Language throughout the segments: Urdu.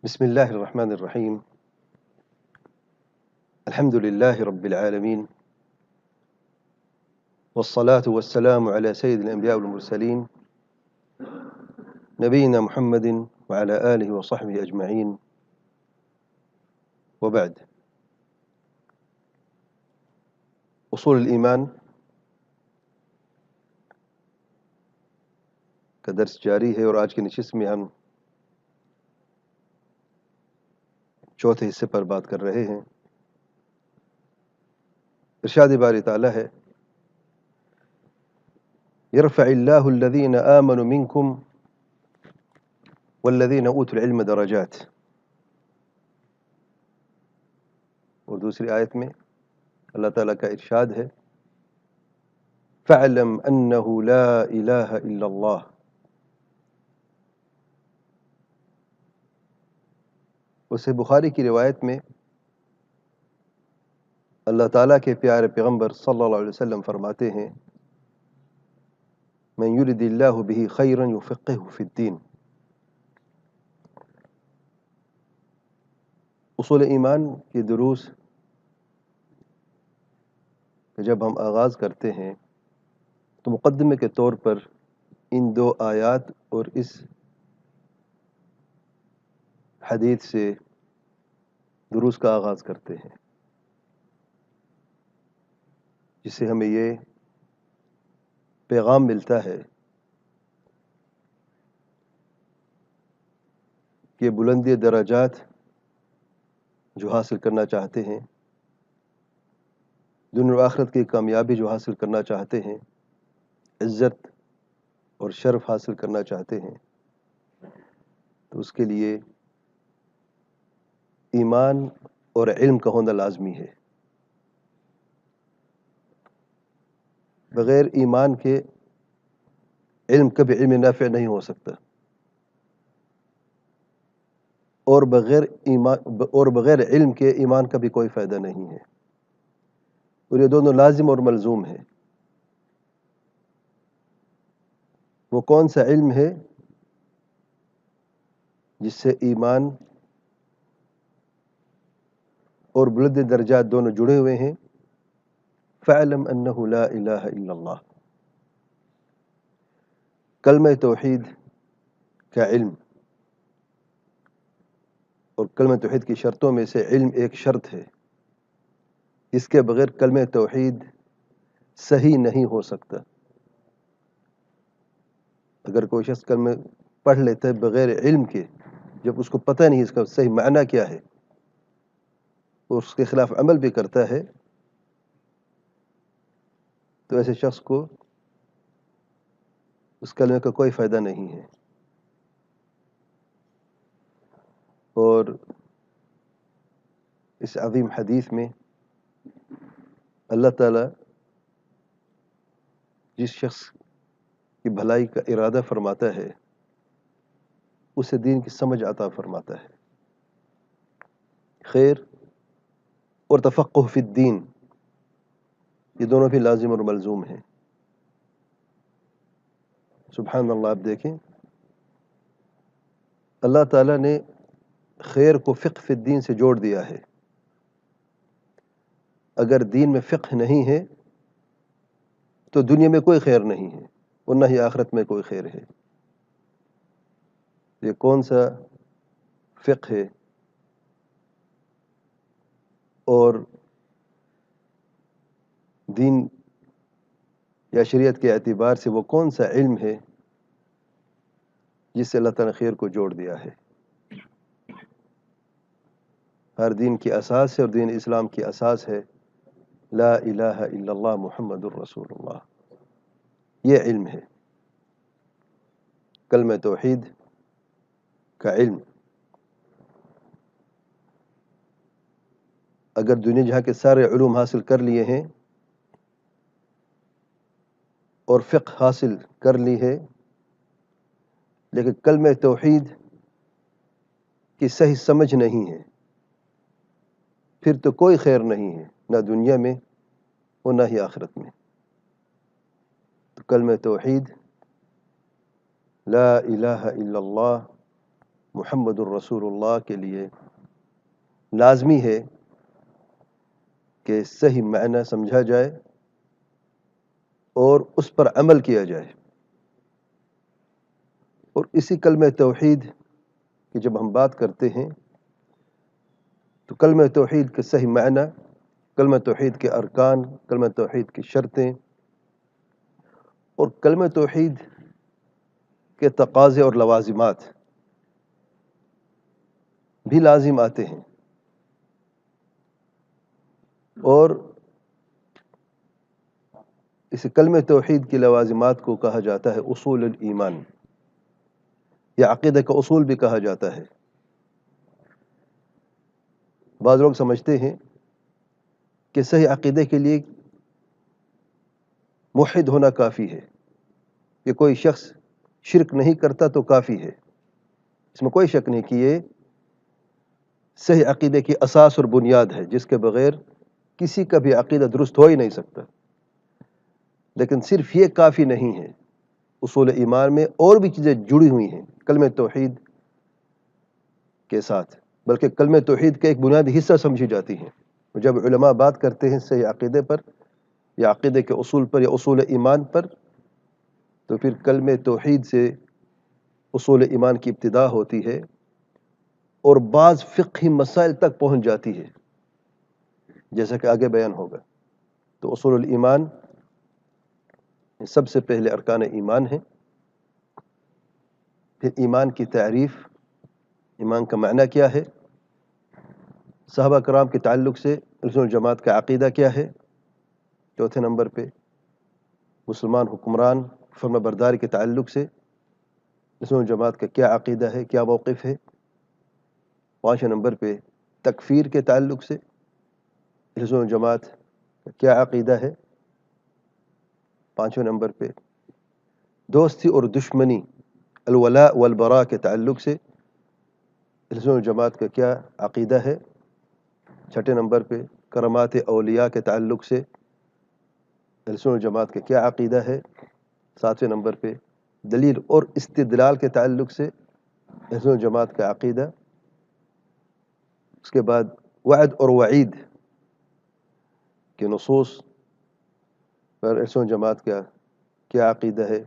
بسم الله الرحمن الرحيم. الحمد لله رب العالمين، والصلاة والسلام على سيد الأنبياء والمرسلين نبينا محمد وعلى آله وصحبه أجمعين، وبعد. اصول الإيمان کا درس جاری ہے اور آج کی نشست میں ہم چوتھے حصے پر بات کر رہے ہیں۔ ارشاد باری تعالیٰ ہے، يرفع الله الذين آمنوا منكم والذين أوتوا العلم درجات، اور دوسری آیت میں اللہ تعالیٰ کا ارشاد ہے، فَاعْلَمْ أَنَّهُ لَا إِلَهَ إِلَّا اللَّهُ۔ اسے بخاری کی روایت میں اللہ تعالیٰ کے پیارے پیغمبر صلی اللہ علیہ وسلم فرماتے ہیں، من یرد اللہ بہ خیرا یفقہہ فی الدین۔ اصول ایمان کے دروس جب ہم آغاز کرتے ہیں تو مقدمے کے طور پر ان دو آیات اور اس حدیث سے دروس کا آغاز کرتے ہیں، جس سے ہمیں یہ پیغام ملتا ہے کہ بلندی درجات جو حاصل کرنا چاہتے ہیں، دنیا و آخرت کی کامیابی جو حاصل کرنا چاہتے ہیں، عزت اور شرف حاصل کرنا چاہتے ہیں، تو اس کے لیے ایمان اور علم کا ہونا لازمی ہے۔ بغیر ایمان کے علم کبھی علم نافع نہیں ہو سکتا، اور بغیر علم کے ایمان کا بھی کوئی فائدہ نہیں ہے، اور یہ دونوں لازم اور ملزوم ہے۔ وہ کون سا علم ہے جس سے ایمان اور بلند درجات دونوں جڑے ہوئے ہیں؟ فَاعْلَمْ أَنَّهُ لَا إِلَهَ إِلَّا اللَّهُ۔ کلمہ توحید کا علم، اور کلمہ توحید کی شرطوں میں سے علم ایک شرط ہے، اس کے بغیر کلمہ توحید صحیح نہیں ہو سکتا۔ اگر کوئی شخص کلمہ پڑھ لیتا ہے بغیر علم کے، جب اس کو پتہ نہیں اس کا صحیح معنی کیا ہے، اور اس کے خلاف عمل بھی کرتا ہے، تو ایسے شخص کو اس کلمے کا کوئی فائدہ نہیں ہے۔ اور اس عظیم حدیث میں اللہ تعالیٰ جس شخص کی بھلائی کا ارادہ فرماتا ہے اسے دین کی سمجھ عطا فرماتا ہے۔ خیر اور تفقہ فی الدین، یہ دونوں بھی لازم اور ملزوم ہیں۔ سبحان اللہ، آپ دیکھیں اللہ تعالیٰ نے خیر کو فقہ فی الدین سے جوڑ دیا ہے۔ اگر دین میں فقہ نہیں ہے تو دنیا میں کوئی خیر نہیں ہے، اور نہ ہی آخرت میں کوئی خیر ہے۔ یہ کون سا فقہ ہے اور دین یا شریعت کے اعتبار سے وہ کون سا علم ہے جس سے اللہ تعالیٰ نے خیر کو جوڑ دیا ہے؟ ہر دین کی اساس ہے، اور دین اسلام کی اساس ہے لا الہ الا اللہ محمد الرسول اللہ۔ یہ علم ہے کلمہ توحید کا علم۔ اگر دنیا جہاں کے سارے علوم حاصل کر لیے ہیں اور فقہ حاصل کر لی ہے، لیکن کلمہ توحید کی صحیح سمجھ نہیں ہے، پھر تو کوئی خیر نہیں ہے، نہ دنیا میں اور نہ ہی آخرت میں۔ تو کلمہ توحید لا الہ الا اللہ محمد الرسول اللہ کے لیے لازمی ہے کہ صحیح معنی سمجھا جائے اور اس پر عمل کیا جائے. اور اسی کلمہ توحید کی جب ہم بات کرتے ہیں تو کلمہ توحید کے صحیح معنی، کلمہ توحید کے ارکان، کلمہ توحید کی شرطیں اور کلمہ توحید کے تقاضے اور لوازمات بھی لازم آتے ہیں. اور اس کلمہ توحید کی لوازمات کو کہا جاتا ہے اصول الایمان، یا عقیدہ کا اصول بھی کہا جاتا ہے. بعض لوگ سمجھتے ہیں کہ صحیح عقیدے کے لیے موحد ہونا کافی ہے، کہ کوئی شخص شرک نہیں کرتا تو کافی ہے. اس میں کوئی شک نہیں کہ یہ صحیح عقیدے کی اساس اور بنیاد ہے، جس کے بغیر کسی کا بھی عقیدہ درست ہو ہی نہیں سکتا. لیکن صرف یہ کافی نہیں ہے، اصول ایمان میں اور بھی چیزیں جڑی ہوئی ہیں کلمہ توحید کے ساتھ، بلکہ کلمہ توحید کا ایک بنیادی حصہ سمجھی جاتی ہیں. جب علماء بات کرتے ہیں صحیح عقیدے پر یا عقیدے کے اصول پر یا اصول ایمان پر، تو پھر کلمہ توحید سے اصول ایمان کی ابتدا ہوتی ہے اور بعض فقہی مسائل تک پہنچ جاتی ہے، جیسا کہ آگے بیان ہوگا. تو اصول الایمان سب سے پہلے ارکان ایمان ہیں. پھر ایمان کی تعریف، ایمان کا معنی کیا ہے، صحابہ کرام کے تعلق سے اہل الجماعت کا عقیدہ کیا ہے. چوتھے نمبر پہ مسلمان حکمران فرما برداری کے تعلق سے اہل الجماعت کا کیا عقیدہ ہے، کیا موقف ہے. پانچویں نمبر پہ تکفیر کے تعلق سے اہل الجماعت کا کیا عقیدہ ہے. پانچویں نمبر پہ دوستی اور دشمنی، الولاء والبراء کے تعلق سے اہل الجماعت کا کیا عقیدہ ہے. چھٹے نمبر پہ کرامات اولیاء کے تعلق سے اہل الجماعت کا کیا عقیدہ ہے. ساتویں نمبر پہ دلیل اور استدلال کے تعلق سے اہل الجماعت کا عقیدہ. اس کے بعد وعد اور وعید کے نصوص پر اہل الجماعت کا کیا عقیدہ ہے.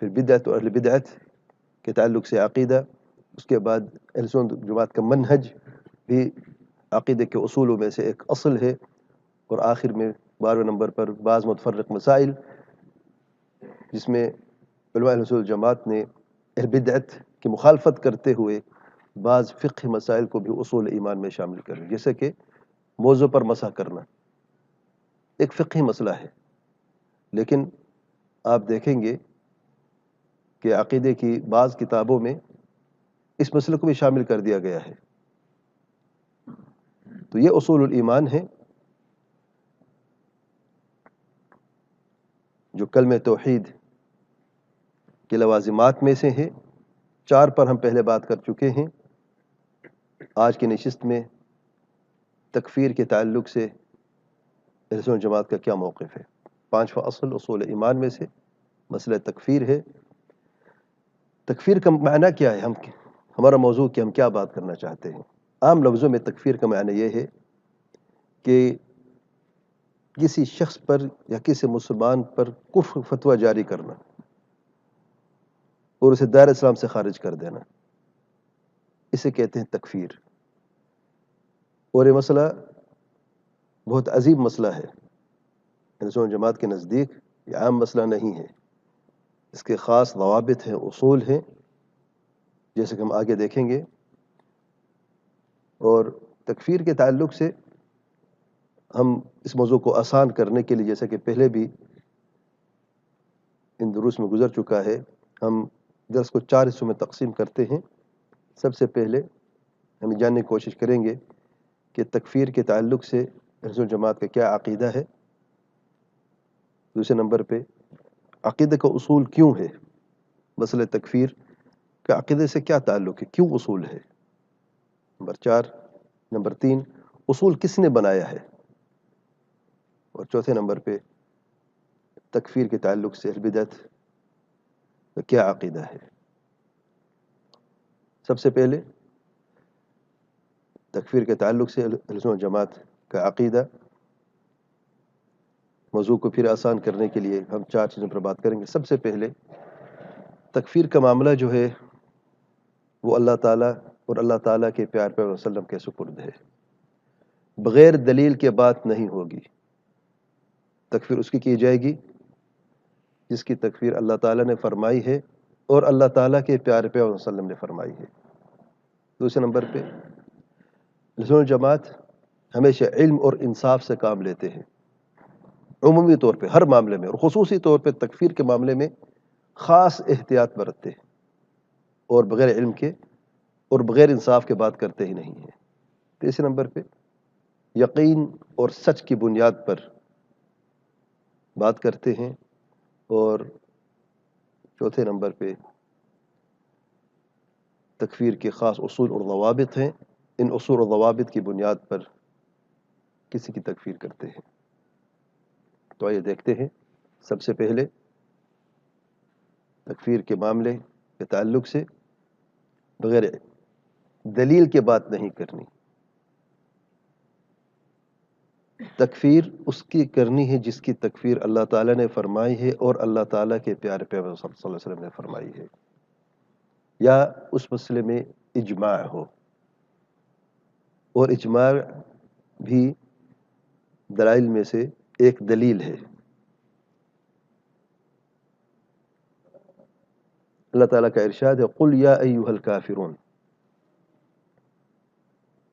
پھر بدعت اور اہل بدعت کے تعلق سے عقیدہ. اس کے بعد اہل الجماعت کا منہج بھی عقیدے کے اصولوں میں سے ایک اصل ہے. اور آخر میں 12ویں نمبر پر بعض متفرق مسائل، جس میں علماء اہل الجماعت نے اہل بدعت کی مخالفت کرتے ہوئے بعض فقہی مسائل کو بھی اصول ایمان میں شامل کر لیا، جیسے کہ موضوع پر مسح کرنا ایک فقہی مسئلہ ہے، لیکن آپ دیکھیں گے کہ عقیدے کی بعض کتابوں میں اس مسئلے کو بھی شامل کر دیا گیا ہے. تو یہ اصول الایمان ہے جو کلمہ توحید کے لوازمات میں سے ہے. 4 پر ہم پہلے بات کر چکے ہیں. آج کی نشست میں تکفیر کے تعلق سے اہل الجماعت کا کیا موقف ہے. 5واں اصل اصول ایمان میں سے مسئلہ تکفیر ہے. تکفیر کا معنی کیا ہے، ہمارا موضوع کہ ہم کیا بات کرنا چاہتے ہیں. عام لفظوں میں تکفیر کا معنی یہ ہے کہ کسی شخص پر یا کسی مسلمان پر کفر فتویٰ جاری کرنا اور اسے دائرہ اسلام سے خارج کر دینا، اسے کہتے ہیں تکفیر. اور یہ مسئلہ بہت عظیم مسئلہ ہے. اہل الجماعت کے نزدیک یہ عام مسئلہ نہیں ہے، اس کے خاص ضوابط ہیں، اصول ہیں، جیسے کہ ہم آگے دیکھیں گے. اور تکفیر کے تعلق سے ہم اس موضوع کو آسان کرنے کے لیے، جیسا کہ پہلے بھی ان دروس میں گزر چکا ہے، ہم درس کو 4 حصوں میں تقسیم کرتے ہیں. سب سے پہلے ہم جاننے کی کوشش کریں گے کہ تکفیر کے تعلق سے اہل الجماعت کا کیا عقیدہ ہے. دوسرے نمبر پہ عقیدہ کا اصول کیوں ہے، مسئلہ تکفیر کا عقیدے سے کیا تعلق ہے، کیوں اصول ہے. نمبر 4. نمبر 3 اصول کس نے بنایا ہے. اور چوتھے نمبر پہ تکفیر کے تعلق سے اہل بدعت کا کیا عقیدہ ہے. سب سے پہلے تکفیر کے تعلق سے اہل سنت والجماعت کا عقیدہ، موضوع کو پھر آسان کرنے کے لیے ہم 4 چیزوں پر بات کریں گے۔ سب سے پہلے تکفیر کا معاملہ جو ہے وہ اللہ تعالیٰ اور اللہ تعالیٰ کے پیارے پیغمبر صلی اللہ علیہ وسلم کے سپرد ہے، بغیر دلیل کے بات نہیں ہوگی۔ تکفیر اس کی جائے گی جس کی تکفیر اللہ تعالیٰ نے فرمائی ہے اور اللہ تعالیٰ کے پیارے پیغمبر صلی اللہ علیہ وسلم نے فرمائی ہے۔ دوسرے نمبر پہ اہل سنت والجماعت ہمیشہ علم اور انصاف سے کام لیتے ہیں، عمومی طور پہ ہر معاملے میں، اور خصوصی طور پہ تکفیر کے معاملے میں خاص احتیاط برتتے ہیں، اور بغیر علم کے اور بغیر انصاف کے بات کرتے ہی نہیں ہیں۔ تیسرے نمبر پہ یقین اور سچ کی بنیاد پر بات کرتے ہیں، اور چوتھے نمبر پہ تکفیر کے خاص اصول اور ضوابط ہیں، ان اصول اور ضوابط کی بنیاد پر کسی کی تکفیر کرتے ہیں۔ تو آئیے دیکھتے ہیں، سب سے پہلے تکفیر کے معاملے کے تعلق سے بغیر دلیل کے بات نہیں کرنی۔ تکفیر اس کی کرنی ہے جس کی تکفیر اللہ تعالیٰ نے فرمائی ہے اور اللہ تعالیٰ کے پیارے پیغمبر صلی اللہ علیہ وسلم نے فرمائی ہے، یا اس مسئلے میں اجماع ہو، اور اجماع بھی دلائل میں سے ایک دلیل ہے۔ اللہ تعالیٰ کا ارشاد ہے قُلْ يَا أَيُّهَا الْكَافِرُونَ،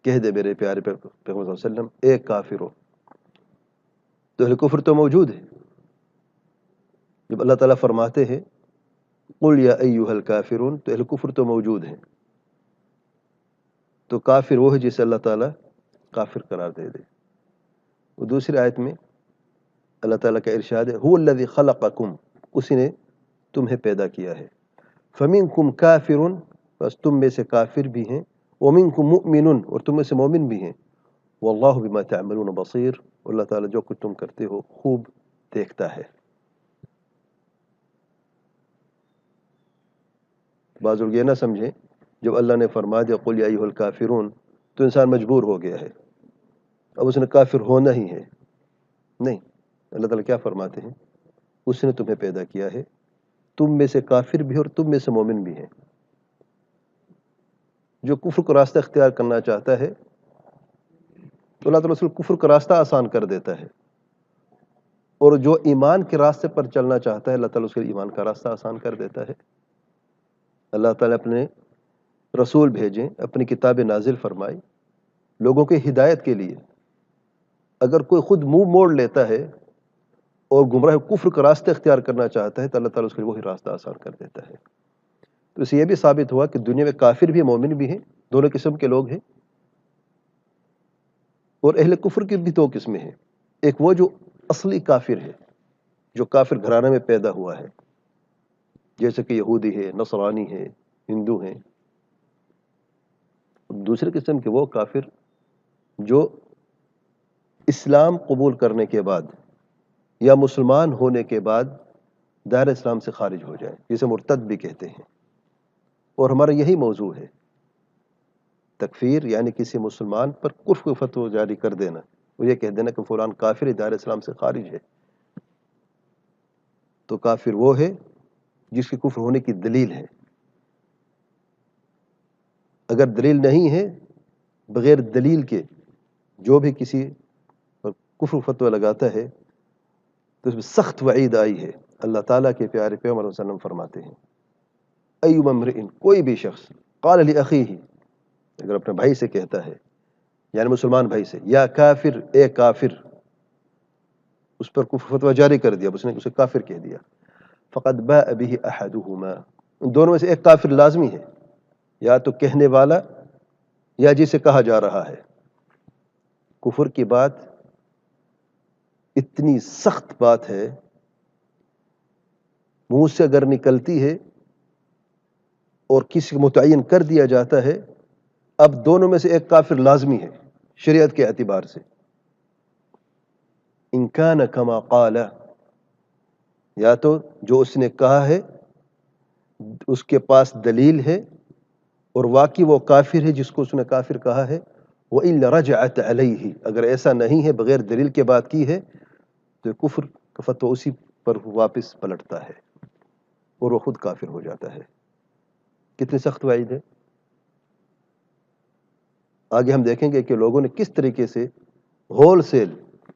کہہ دے میرے پیارے پیغمبر صلی اللہ علیہ وسلم اے کافرو۔ تو اہل کفر تو موجود ہے، جب اللہ تعالیٰ فرماتے ہیں قُلْ يَا أَيُّهَا الْكَافِرُونَ تو اہل کفر تو موجود ہیں، تو کافر وہ ہے جسے اللہ تعالیٰ کافر قرار دے دے۔ وہ دوسری آیت میں اللہ تعالیٰ کا ارشاد ہے هُوَ الَّذِي خَلَقَكُمْ، اسی نے تمہیں پیدا کیا ہے، فَمِنْكُمْ كَافِرٌ، بس تم میں سے کافر بھی ہیں، وَمِنْكُمْ مُؤْمِنٌ، اور تم میں سے مومن بھی ہیں، وَاللَّهُ بِمَا تَعْمَلُونَ بَصِيرٌ، اللہ تعالیٰ جو کچھ تم کرتے ہو خوب دیکھتا ہے۔ بعض لوگ یہ نہ سمجھیں جب اللہ نے فرما دیا قُلْ يَا أَيُّهَا الْكَافِرُونَ تو انسان مجبور ہو گیا ہے، اب اس نے کافر ہونا ہی ہے۔ نہیں، اللہ تعالیٰ کیا فرماتے ہیں، اس نے تمہیں پیدا کیا ہے، تم میں سے کافر بھی اور تم میں سے مومن بھی ہیں۔ جو کفر کا راستہ اختیار کرنا چاہتا ہے تو اللہ تعالیٰ اس کو کفر کا راستہ آسان کر دیتا ہے، اور جو ایمان کے راستے پر چلنا چاہتا ہے اللہ تعالیٰ اس کے ایمان کا راستہ آسان کر دیتا ہے۔ اللہ تعالیٰ اپنے رسول بھیجیں، اپنی کتاب نازل فرمائی لوگوں کی ہدایت کے لیے، اگر کوئی خود منہ موڑ لیتا ہے اور گمراہ کفر کا راستہ اختیار کرنا چاہتا ہے تو اللہ تعالیٰ اس کے لیے وہی راستہ آسان کر دیتا ہے۔ تو اس سے یہ بھی ثابت ہوا کہ دنیا میں کافر بھی ہیں، مومن بھی ہیں، دونوں قسم کے لوگ ہیں، اور اہل کفر کی بھی 2 قسمیں ہیں۔ ایک وہ جو اصلی کافر ہے، جو کافر گھرانے میں پیدا ہوا ہے، جیسے کہ یہودی ہے، نصرانی ہے، ہندو ہیں۔ دوسری قسم کے وہ کافر جو اسلام قبول کرنے کے بعد یا مسلمان ہونے کے بعد دائرہ اسلام سے خارج ہو جائے، جسے مرتد بھی کہتے ہیں، اور ہمارا یہی موضوع ہے۔ تکفیر یعنی کسی مسلمان پر کفر کا فتویٰ جاری کر دینا، وہ یہ کہہ دینا کہ فلان کافر دائرہ اسلام سے خارج ہے۔ تو کافر وہ ہے جس کے کفر ہونے کی دلیل ہے۔ اگر دلیل نہیں ہے، بغیر دلیل کے جو بھی کسی پر کفر فتویٰ لگاتا ہے تو اس میں سخت وعید آئی ہے۔ اللہ تعالیٰ کے پیارے پیغمبر صلی اللہ علیہ وسلم فرماتے ہیں ایما امرئ، کوئی بھی شخص قال لاخیہ، اگر اپنے بھائی سے کہتا ہے، یعنی مسلمان بھائی سے، یا کافر، اے کافر، اس پر کفر فتویٰ جاری کر دیا، اس نے اسے کافر کہہ دیا، فقد باء به احدہما، ان دونوں میں سے ایک کافر لازمی ہے، یا تو کہنے والا یا جسے کہا جا رہا ہے۔ کفر کی بات اتنی سخت بات ہے، منہ سے اگر نکلتی ہے اور کسی کو متعین کر دیا جاتا ہے، اب دونوں میں سے ایک کافر لازمی ہے شریعت کے اعتبار سے۔ ان کان کما قال، یا تو جو اس نے کہا ہے اس کے پاس دلیل ہے اور واقعی وہ کافر ہے جس کو اس نے کافر کہا ہے، وَإِلَّا رَجَعَتْ عَلَيْهِ، اگر ایسا نہیں ہے، بغیر دلیل کے بات کی ہے، تو کفر کا فتویٰ اسی پر واپس پلٹتا ہے اور وہ خود کافر ہو جاتا ہے۔ کتنی سخت وعید ہے۔ آگے ہم دیکھیں گے کہ لوگوں نے کس طریقے سے ہول سیل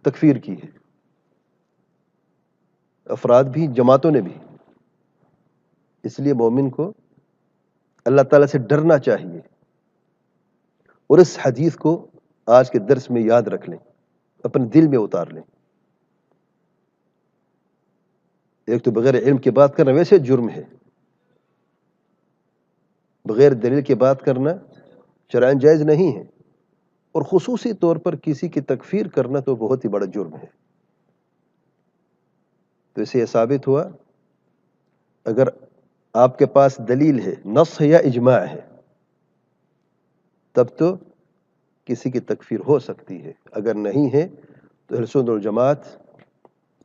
تکفیر کی ہے، افراد بھی، جماعتوں نے بھی۔ اس لیے مومن کو اللہ تعالیٰ سے ڈرنا چاہیے، اور اس حدیث کو آج کے درس میں یاد رکھ لیں، اپنے دل میں اتار لیں۔ ایک تو بغیر علم کی بات کرنا ویسے جرم ہے، بغیر دلیل کی بات کرنا شرعاً جائز نہیں ہے، اور خصوصی طور پر کسی کی تکفیر کرنا تو بہت ہی بڑا جرم ہے۔ تو اسے یہ ثابت ہوا، اگر آپ کے پاس دلیل ہے، نص ہے یا اجماع ہے، تب تو کسی کی تکفیر ہو سکتی ہے۔ اگر نہیں ہے تو اہل سنت والجماعت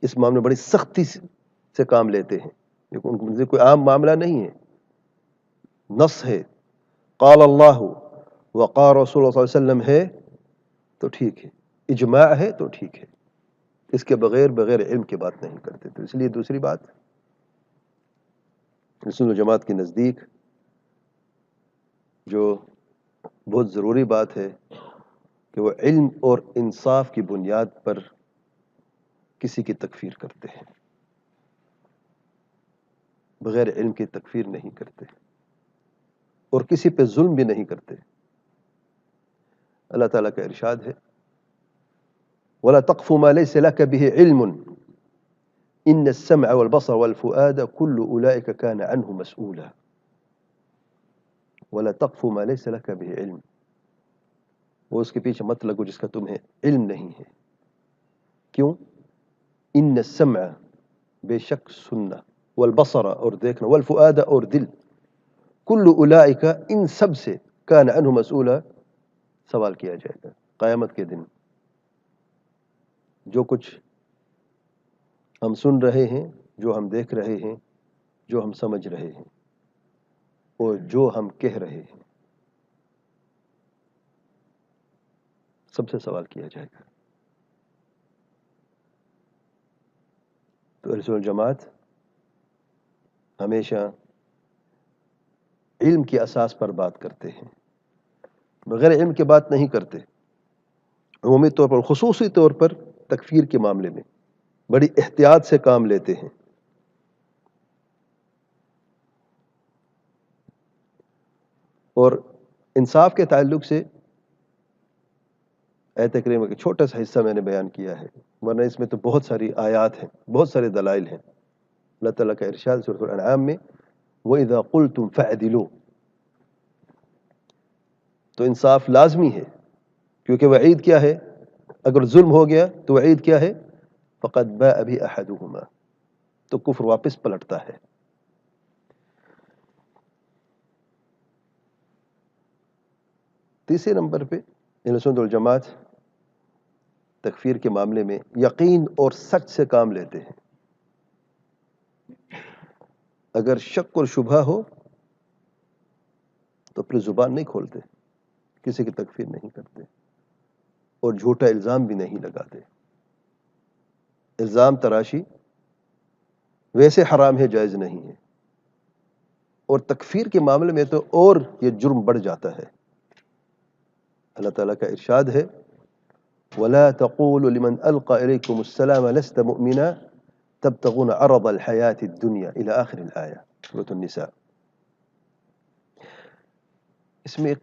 اس معاملے میں بڑی سختی سے کام لیتے ہیں، لیکن ان کو کوئی عام معاملہ نہیں ہے۔ نص ہے، قال اللہ وقال رسول اللہ صلی اللہ علیہ وسلم ہے تو ٹھیک ہے، اجماع ہے تو ٹھیک ہے، اس کے بغیر علم کی بات نہیں کرتے۔ تو اس لیے دوسری بات، سنت جماعت کے نزدیک جو بہت ضروری بات ہے کہ وہ علم اور انصاف کی بنیاد پر کسی کی تکفیر کرتے ہیں، بغیر علم کی تکفیر نہیں کرتے، اور کسی پہ ظلم بھی نہیں کرتے۔ اللہ تعالیٰ کا ارشاد ہے، وَلَا تَقْفُ مَا لَيْسَ لَكَ بِهِ عِلْمٌ إِنَّ السَّمْعَ وَالْبَصَرَ وَالْفُؤَادَ كُلُّ أُولَئِكَ كَانَ عَنْهُ مَسْئُولًا۔ وَلَا تَقْفُ مَا لَيْسَ لَكَ بِهِ علم، وہ اس کے پیچھے مت لگو جس کا تمہیں علم نہیں ہے۔ کیوں؟ إِنَّ السَّمْعَ، بے شک سننا، والبصر اور دیکھنا، والفؤاد اور دل، کل اولئک ان سب سے، کان عنہ مسئولا، سوال کیا جائے گا قیامت کے دن۔ جو کچھ ہم سن رہے ہیں، جو ہم دیکھ رہے ہیں، جو ہم سمجھ رہے ہیں، اور جو ہم کہہ رہے ہیں، سب سے سوال کیا جائے گا۔ تو اہل سنت والجماعت ہمیشہ علم کی اساس پر بات کرتے ہیں، بغیر علم کی بات نہیں کرتے۔ عمومی طور پر، خصوصی طور پر تکفیر کے معاملے میں بڑی احتیاط سے کام لیتے ہیں۔ اور انصاف کے تعلق سے آیت کریمہ کا چھوٹا سا حصہ میں نے بیان کیا ہے، ورنہ اس میں تو بہت ساری آیات ہیں، بہت سارے دلائل ہیں۔ اللہ تعالیٰ کا ارشاد سورۃ الانعام میں، وَإِذَا قُلْتُمْ فَعْدِلُوا، تو انصاف لازمی ہے، کیونکہ وعید کیا ہے؟ اگر ظلم ہو گیا تو وعید کیا ہے؟ فَقَدْ بَاءَ بِهِ أَحَدُهُمَا، تو کفر واپس پلٹتا ہے۔ تیسرے نمبر پہ اہل سنت والجماعت تکفیر کے معاملے میں یقین اور سچ سے کام لیتے ہیں۔ اگر شک اور شبہ ہو تو اپنی زبان نہیں کھولتے، کسی کی تکفیر نہیں کرتے، اور جھوٹا الزام بھی نہیں لگاتے۔ الزام تراشی ویسے حرام ہے، جائز نہیں ہے، اور تکفیر کے معاملے میں تو اور یہ جرم بڑھ جاتا ہے۔ اللہ تعالیٰ کا ارشاد ہے، وَلَا تَقُولُوا لِمَنْ أَلْقَى إِلَيْكُمُ السَّلَامَ لَسْتَ مُؤْمِنًا تَبْتَغُونَ عَرَضَ الْحَيَاةِ الدُّنْيَا إِلَى آخِرِ الْآيَةِ، سورۃ النساء۔ اس میں ایک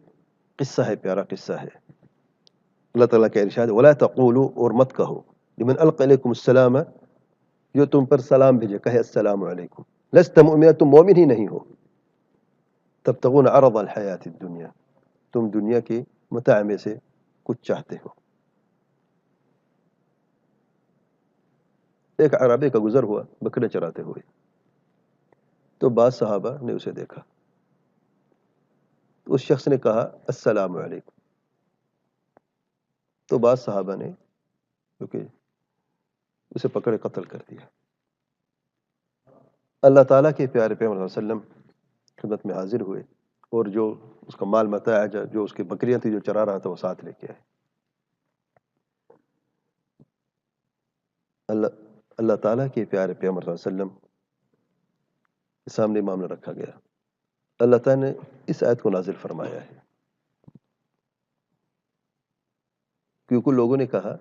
قصہ ہے، پیارا قصہ ہے۔ اللہ تعالیٰ کا ارشاد ہے، وَلَا تَقُولُوا، اور مت کہو، لِمَنْ أَلْقَى إِلَيْكُمُ السَّلَامَ، جو تم پر سلام بھیجے، کہے السلام علیکم، لست مؤمنا، تم مومن ہی نہیں ہو، تبتغون عرض الحیات الدنیا، تم دنیا کے متاع میں سے کچھ چاہتے ہو۔ ایک عربی کا گزر ہوا بکرے چراتے ہوئے، تو بعض صحابہ نے اسے دیکھا، تو اس شخص نے کہا السلام علیکم، تو بعض صحابہ نے کیونکہ اسے پکڑے قتل کر دیا۔ اللہ تعالیٰ کے پیارے پیغمبر صلی اللہ علیہ وسلم خدمت میں حاضر ہوئے، اور جو اس کا مال متاع جو اس کی بکریاں تھی جو چرا رہا تھا وہ ساتھ لے کے آئے. اللہ تعالیٰ کے پیارے پیغمبر صلی اللہ علیہ وسلم کے سامنے معاملہ رکھا گیا. اللہ تعالیٰ نے اس آیت کو نازل فرمایا ہے کیونکہ لوگوں نے کہا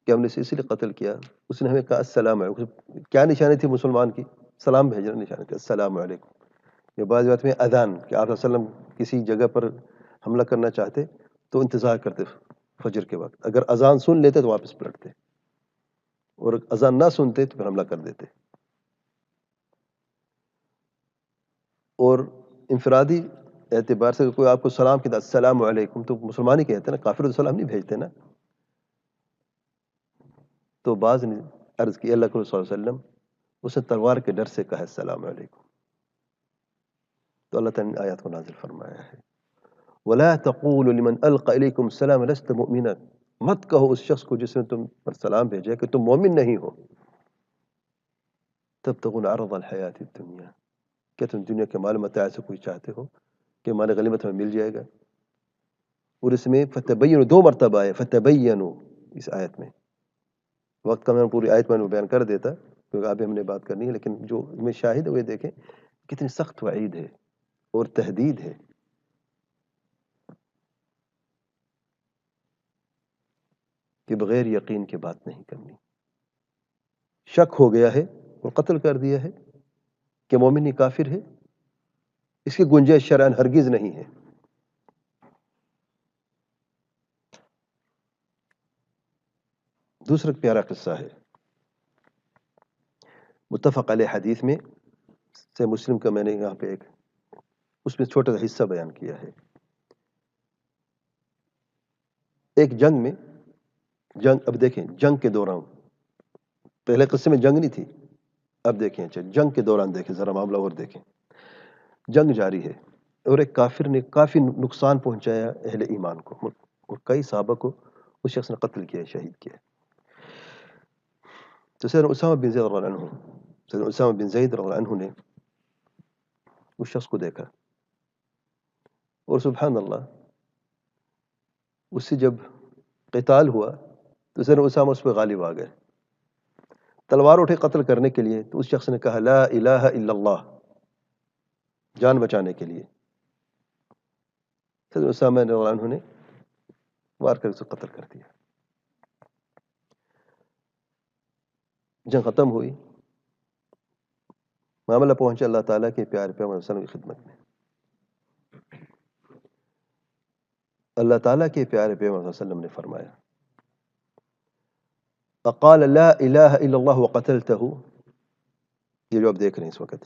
کہ ہم نے اسے اسی لیے قتل کیا. اس نے ہمیں کہا السلام علیکم. کیا نشانی تھی مسلمان کی؟ سلام بھیجنا نشانی تھی، السلام علیکم. یہ بعض بات میں اذان کہ آپ صلی اللہ علیہ وسلم کسی جگہ پر حملہ کرنا چاہتے تو انتظار کرتے فجر کے وقت. اگر اذان سن لیتے تو واپس پلٹتے، اور اذان نہ سنتے تو پھر حملہ کر دیتے. اور انفرادی اعتبار سے کوئی آپ کو سلام کہتا السلام علیکم تو مسلمان ہی کہتے ہیں نا، کافر تو سلام نہیں بھیجتے نا. تو بعض نے عرض کی اللہ کے رسول صلی اللہ علیہ وسلم اسے تلوار کے ڈر سے کہا السلام علیکم. تو اللہ تعالیٰ نے آیات کو نازل فرمایا ہے وَلَا تَقُولُوا لِمَنْ أَلْقَى إِلَيْكُمْ السَّلَامَ لَسْتَ مُؤْمِنًا. مت کہو اس شخص کو جس نے تم پر سلام بھیجا کہ تم مومن نہیں ہو. تبتغون عرض الحیات الدنیا، کیا تم دنیا کے مال متاع سے کوئی چاہتے ہو کہ مال غنیمت ہمیں مل جائے گا؟ اور اس میں فتبینوا 2 مرتبہ ہے فتبینوا اس آیت میں. وقت کا میں پوری آیت میں بیان کر دیتا کیونکہ ابھی ہم نے بات کرنی ہے، لیکن جو میں شاہد ہوئے دیکھیں کتنی سخت وعید ہے اور تہدید ہے کہ بغیر یقین کے بات نہیں کرنی. شک ہو گیا ہے اور قتل کر دیا ہے کہ مومن ہی کافر ہے، اس کی گنجائش شرعاً ہرگز نہیں ہے. دوسرا پیارا قصہ ہے متفق علیہ حدیث میں سے مسلم کا، میں نے یہاں پہ اس میں چھوٹا سا حصہ بیان کیا ہے. ایک جنگ میں اب دیکھیں جنگ کے دوران، پہلے قصے میں جنگ نہیں تھی، اب دیکھیں اچھا جنگ کے دوران دیکھیں ذرا معاملہ اور دیکھیں. جنگ جاری ہے اور ایک کافر نے کافی نقصان پہنچایا اہل ایمان کو اور کئی صحابہ کو اس شخص نے قتل کیا، شہید کیا. تو سیدنا اسامہ بن زید رضی اللہ عنہ، سیدنا اسامہ بن زید رضی اللہ عنہ نے اس شخص کو دیکھا اور سبحان اللہ اس سے جب قتال ہوا تو سیدنا اسامہ اس پہ غالب آ گئے. تلوار اٹھے قتل کرنے کے لیے تو اس شخص نے کہا لا الہ الا اللہ، جان بچانے کے لیے. سیدنا اسامہ رضی اللہ عنہ نے وار کر اسے قتل کر دیا. جنگ ختم ہوئی، معاملہ پہنچا اللہ تعالیٰ کے پیارے پیغمبر صلی اللہ علیہ وسلم کی خدمت میں. اللہ تعالیٰ کے پیارے پیغمبر صلی اللہ علیہ وسلم نے فرمایا اقال لا الہ الا اللہ وقتلتہ. یہ جو آپ دیکھ رہے ہیں اس وقت،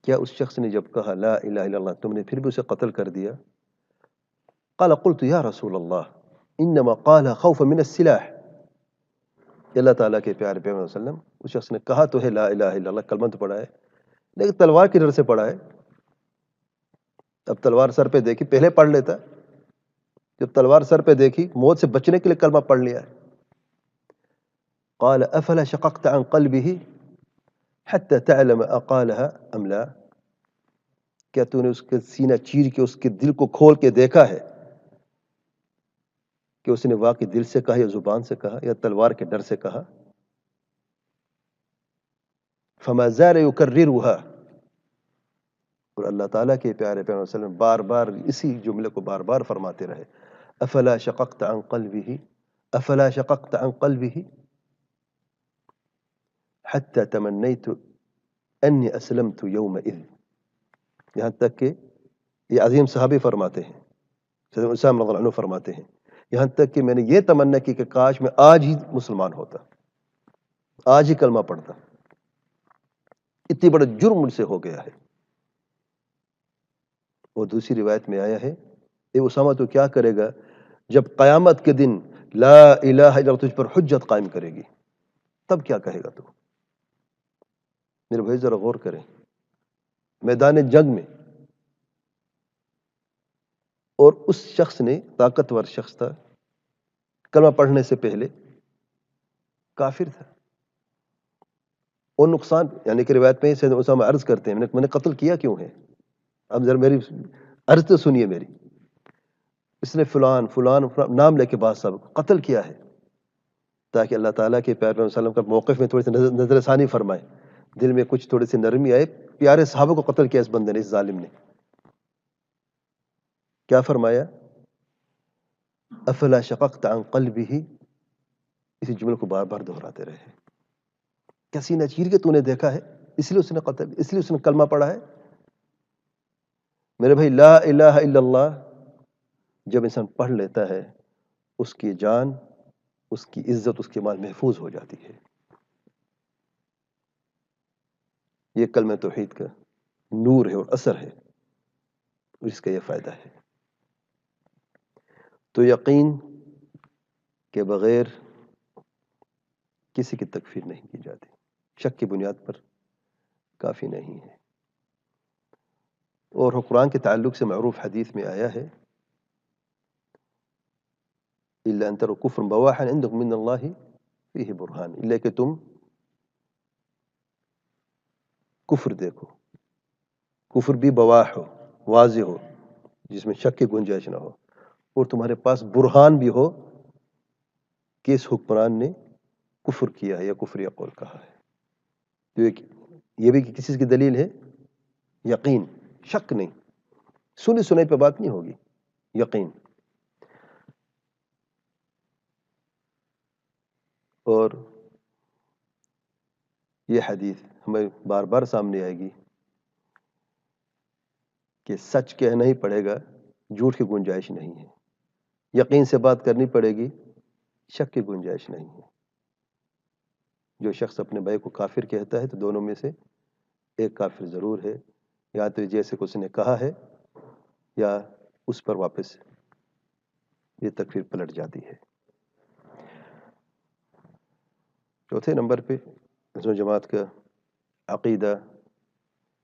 کیا اس شخص نے جب کہا لا الہ الا اللہ تم نے پھر بھی اسے قتل کر دیا؟ قال قلت یا رسول اللہ انما قال خوفا من السلاح. اللہ تعالیٰ کے پیارے پیغمبر صلی اللہ علیہ وسلم، اس شخص نے کہا تو ہے لا الہ الا اللہ، کلمہ تو پڑھا ہے لیکن تلوار کی ڈر سے پڑھا ہے. اب تلوار سر پہ دیکھی پہلے پڑھ لیتا، جب تلوار سر پہ دیکھی موت سے بچنے کے لیے کلمہ پڑھ لیا ہے. قال افلا شققت عن قلبه حتى تعلم اقالها ام لا. کیا تو نے اس کے سینہ چیر کے اس کے دل کو کھول کے دیکھا ہے کہ اس نے واقعی دل سے کہا یا زبان سے کہا یا تلوار کے ڈر سے کہا؟ فما زال يكررها. اور اللہ تعالیٰ کے پیارے پیغمبر صلی اللہ علیہ وسلم بار بار اسی جملے کو بار بار فرماتے رہے افلا شققت عن قلبه افلا شققت عن قلبه حتى تمنيت انی اسلمت یومئذ. یہاں تک کہ یہ عظیم صحابی فرماتے ہیں، سیدنا اسامہ رضی اللہ عنہ فرماتے ہیں یہاں تک کہ میں نے یہ تمنا کی کہ کاش میں آج ہی مسلمان ہوتا، آج ہی کلمہ پڑھتا، اتنی بڑا جرم مجھ سے ہو گیا ہے. اور دوسری روایت میں آیا ہے اے اسامہ تو کیا کرے گا جب قیامت کے دن لا الہ الا اللہ تجھ پر حجت قائم کرے گی، تب کیا کہے گا تو؟ میرے بھائی ذرا غور کریں، میدان جنگ میں، اور اس شخص نے طاقتور شخص تھا، کلمہ پڑھنے سے پہلے کافر تھا، اور نقصان، یعنی کہ روایت میں سیدنا اسامہ عرض کرتے ہیں میں نے قتل کیا کیوں ہے؟ اب ذرا میری عرض تو سنیے میری. اس نے فلان فلان فلان نام لے کے بعض صاحب کو قتل کیا ہے، تاکہ اللہ تعالیٰ کے پیارے صلی اللہ علیہ وسلم کا موقف میں تھوڑی سی نظر ثانی فرمائے، دل میں کچھ تھوڑی سی نرمی آئے. پیارے صحابہ کو قتل کیا اس بندے نے، اس ظالم نے. کیا فرمایا؟ افلا شققت عن قلبه، اسی جملے کو بار بار دہراتے رہے. کیا سینہ چیر کے تو نے دیکھا ہے؟ اس لیے اس نے قتل، اس لیے اس نے کلمہ پڑھا ہے. میرے بھائی لا الہ الا اللہ جب انسان پڑھ لیتا ہے، اس کی جان، اس کی عزت، اس کے مال محفوظ ہو جاتی ہے. یہ کلمہ توحید کا نور ہے اور اثر ہے، اور اس کا یہ فائدہ ہے. تو یقین کے بغیر کسی کی تکفیر نہیں کی جاتی، شک کی بنیاد پر کافی نہیں ہے. اور قرآن کے تعلق سے معروف حدیث میں آیا ہے الا ان تروا کفرا بواحا عندکم من اللہ فیہ برہان، الا کہ تم کفر دیکھو، کفر بھی بواح ہو، واضح ہو، جس میں شک کی گنجائش نہ ہو، اور تمہارے پاس برہان بھی ہو کہ اس حکمران نے کفر کیا ہے یا کفر یا قول کہا ہے. یہ بھی کسی کی دلیل ہے، یقین، شک نہیں، سنی سنائی پہ بات نہیں ہوگی، یقین. اور یہ حدیث ہمیں بار بار سامنے آئے گی کہ سچ کہنا ہی پڑے گا، جھوٹ کی گنجائش نہیں ہے. یقین سے بات کرنی پڑے گی، شک کی گنجائش نہیں ہے. جو شخص اپنے بھائی کو کافر کہتا ہے تو دونوں میں سے ایک کافر ضرور ہے، یا تو جیسے کہ اس نے کہا ہے یا اس پر واپس یہ تکفیر پلٹ جاتی ہے. چوتھے نمبر پہ نظم جماعت کا عقیدہ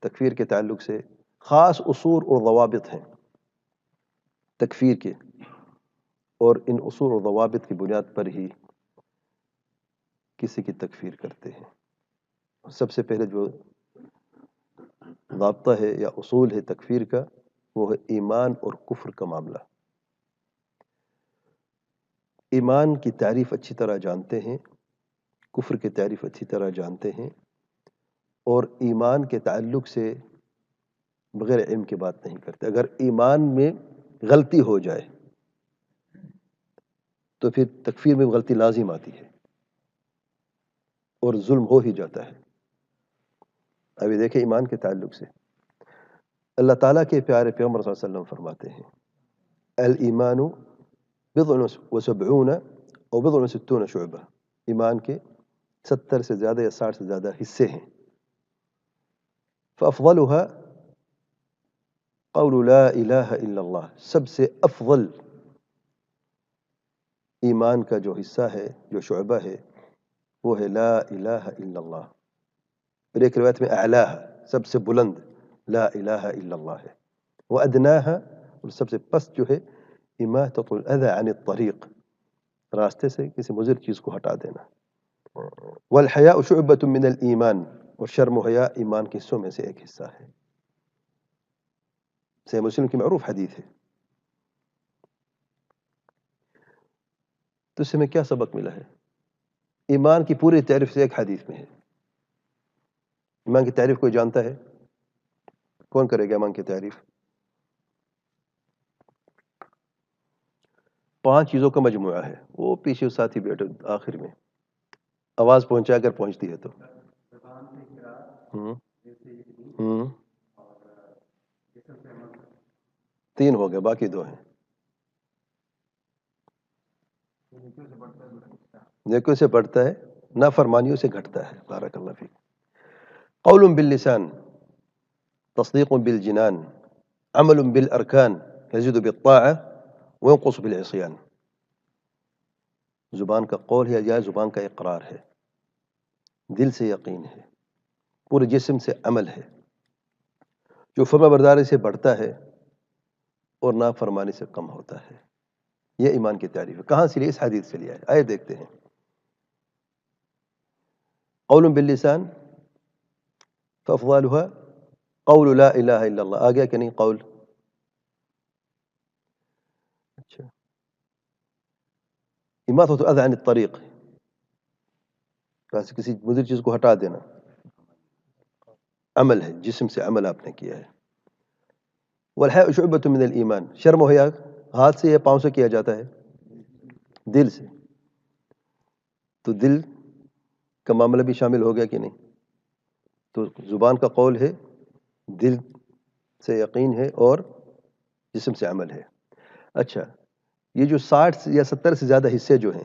تکفیر کے تعلق سے خاص اصول اور ضوابط ہیں تکفیر کے، اور ان اصول اور ضوابط کی بنیاد پر ہی کسی کی تکفیر کرتے ہیں. سب سے پہلے جو ضابطہ ہے یا اصول ہے تکفیر کا، وہ ہے ایمان اور کفر کا معاملہ. ایمان کی تعریف اچھی طرح جانتے ہیں، کفر کی تعریف اچھی طرح جانتے ہیں، اور ایمان کے تعلق سے بغیر علم کی بات نہیں کرتے. اگر ایمان میں غلطی ہو جائے تو پھر تکفیر میں غلطی لازم آتی ہے اور ظلم ہو ہی جاتا ہے. ابھی دیکھیں ایمان کے تعلق سے اللہ تعالیٰ کے پیارے پیغمبر صلی اللہ علیہ وسلم فرماتے ہیں الایمان بضع وسبعون او بضع وستون شعبہ، ایمان کے 70 سے زیادہ یا 60 سے زیادہ حصے ہیں. فافضلها قول لا الہ الا اللہ، سب سے افضل ایمان کا جو حصہ ہے، جو شعبہ ہے، وہ ہے لا الہ الا اللہ. اور ایک روایت میں اعلاها، سب سے بلند لا الہ الا اللہ ہے. وادناها، اور سب سے پست جو ہے اماطۃ الاذى عن الطریق، راستے سے کسی مضر چیز کو ہٹا دینا. والحیاء شعبۃ من الایمان، اور شرم و حیا ایمان کے حصوں میں سے ایک حصہ ہے. صحیح مسلم کی معروف حدیث ہے. تو اس سے ہمیں کیا سبق ملا ہے؟ ایمان کی پوری تعریف سے ایک حدیث میں ہے. ایمان کی تعریف کوئی جانتا ہے؟ کون کرے گا ایمان کی تعریف؟ 5 چیزوں کا مجموعہ ہے. وہ پیچھے ساتھی بیٹھے آخر میں آواز پہنچا اگر پہنچتی ہے تو. ہوں ہوں 3 ہو گئے، باقی 2 ہیں. نیکیوں سے بڑھتا ہے، نافرمانیوں سے گھٹتا ہے. بارک اللہ فیک. قول باللسان، تصدیق بالجنان، عمل بالارکان، یزید بالطاعہ وینقص بالعصیان. زبان کا قول ہے یا زبان کا اقرار ہے، دل سے یقین ہے، پورے جسم سے عمل ہے، جو فرما برداری سے بڑھتا ہے اور نافرمانی سے کم ہوتا ہے. یہ ایمان کی تعریف ہے. کہاں سے لی؟ اس حدیث سے لیا ہے. آئے دیکھتے ہیں. قول باللسان، فأفضلها قول لا الہ الا اللہ. آ گیا کہ نہیں قول؟ اچھا. اماطۃ الاذى عن الطریق، کسی مضر چیز کو ہٹا دینا، عمل ہے، جسم سے عمل آپ نے کیا ہے. والحیاء شعبۃ من الایمان، شرم و حیا ہاتھ سے یا پاؤں سے کیا جاتا ہے؟ دل سے. تو دل کا معاملہ بھی شامل ہو گیا کہ نہیں؟ تو زبان کا قول ہے، دل سے یقین ہے، اور جسم سے عمل ہے. اچھا، یہ جو 60 یا 70 سے زیادہ حصے جو ہیں،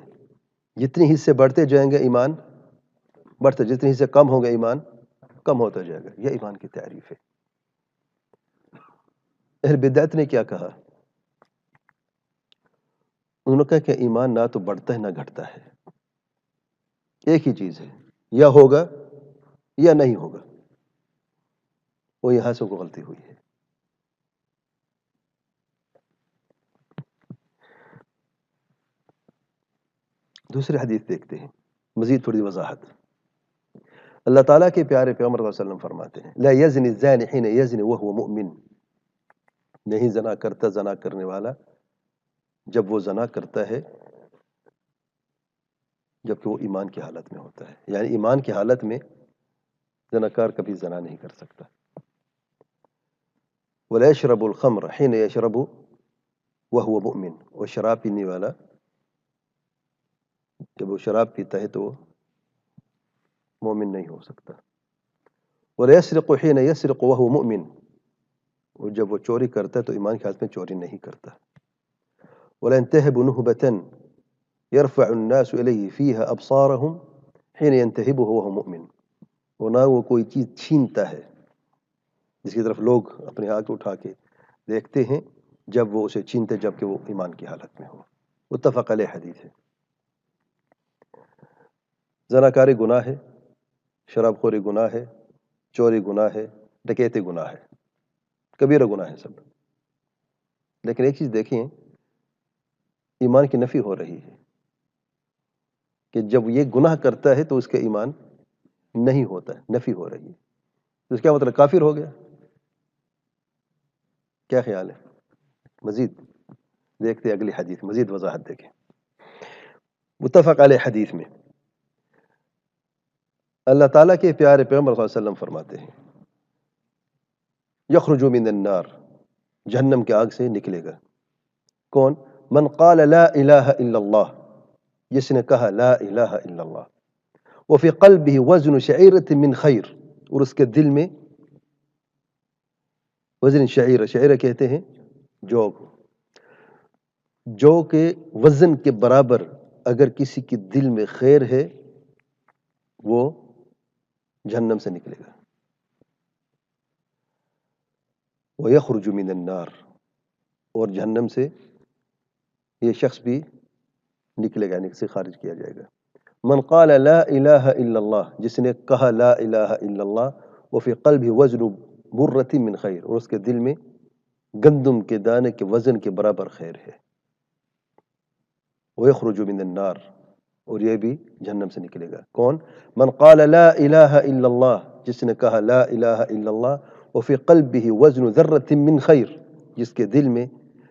جتنے حصے بڑھتے جائیں گے ایمان بڑھتے، جتنے حصے کم ہوں گے ایمان کم ہوتا جائے گا. یہ ایمان کی تعریف ہے. اہل بدعت نے کیا کہا؟ انہوں نے کہا کہ ایمان نہ تو بڑھتا ہے نہ گھٹتا ہے، ایک ہی چیز ہے، یا ہوگا یا نہیں ہوگا. وہ یہاں سے کو غلطی ہوئی ہے. دوسری حدیث دیکھتے ہیں، مزید تھوڑی وضاحت. اللہ تعالیٰ کے پیارے پیغمبر صلی اللہ علیہ وسلم فرماتے ہیں لا یزنی الزانی حین یزنی وہو مؤمن، نہیں زنا کرتا زنا کرنے والا جب وہ زنا کرتا ہے جبکہ وہ ایمان کی حالت میں ہوتا ہے. یعنی ایمان کی حالت میں زناکار کبھی زنا نہیں کر سکتا. ولا یشرب الخمر حین یشرب وہو مؤمن، اور شراب پینے والا جب وہ شراب پیتا ہے تو وہ مومن نہیں ہو سکتا. ولا یسرق حین یسرق وہو مؤمن، اور جب وہ چوری کرتا ہے تو ایمان کی حالت میں چوری نہیں کرتا. ولا ينتهب نهبة يرفع الناس إليه فيها أبصارهم حين ينتهبه وهو مؤمن، اور نہ وہ کوئی چیز چھینتا ہے جس کی طرف لوگ اپنے ہاتھ اٹھا کے دیکھتے ہیں جب وہ اسے چھینتے جبکہ وہ ایمان کی حالت میں ہو. متفق علیہ حدیث ہے. زناکاری گناہ ہے، شراب خوری گناہ ہے، چوری گناہ ہے، ڈکیتی گناہ ہے، کبیرہ گناہ ہے سب. لیکن ایک چیز دیکھیں، ایمان کی نفی ہو رہی ہے کہ جب یہ گناہ کرتا ہے تو اس کا ایمان نہیں ہوتا ہے، نفی ہو رہی ہے. تو اس کیا مطلب کافر ہو گیا؟ کیا خیال ہے؟ مزید دیکھتے اگلی حدیث، مزید وضاحت دیکھیں. متفق علیہ حدیث میں اللہ تعالیٰ کے پیارے پیغمبر صلی اللہ علیہ وسلم فرماتے ہیں یخرج من النار، جہنم کے آگ سے نکلے گا. کون؟ من قال لا الہ الا اللہ، جس نے کہا لا الہ الا اللہ. وفی قلبہ وزن شعیرۃ من خیر، اور اس کے دل میں وزن شعیرہ، شعیرہ کہتے ہیں جو کے وزن کے برابر اگر کسی کے دل میں خیر ہے وہ جہنم سے نکلے گا. وَيَخْرُجُ مِنَ النَّارِ، اور جہنم سے یہ شخص بھی نکلے گا، یعنی سے خارج کیا جائے گا. من قال لا الہ الا اللہ، جس نے کہا لا الہ الا اللہ. وفی قلبہ وزن برۃ من خیر، اور اس کے دل میں گندم کے دانے کے وزن کے برابر خیر ہے. وَيَخْرُجُ مِنَ النَّارِ، اور یہ بھی جہنم سے نکلے گا. کون؟ من قال لا الہ الا اللہ، جس نے کہا لا الہ الا اللہ. وفی قلبہ وزن ذرۃ من خیر، جس کے دل میں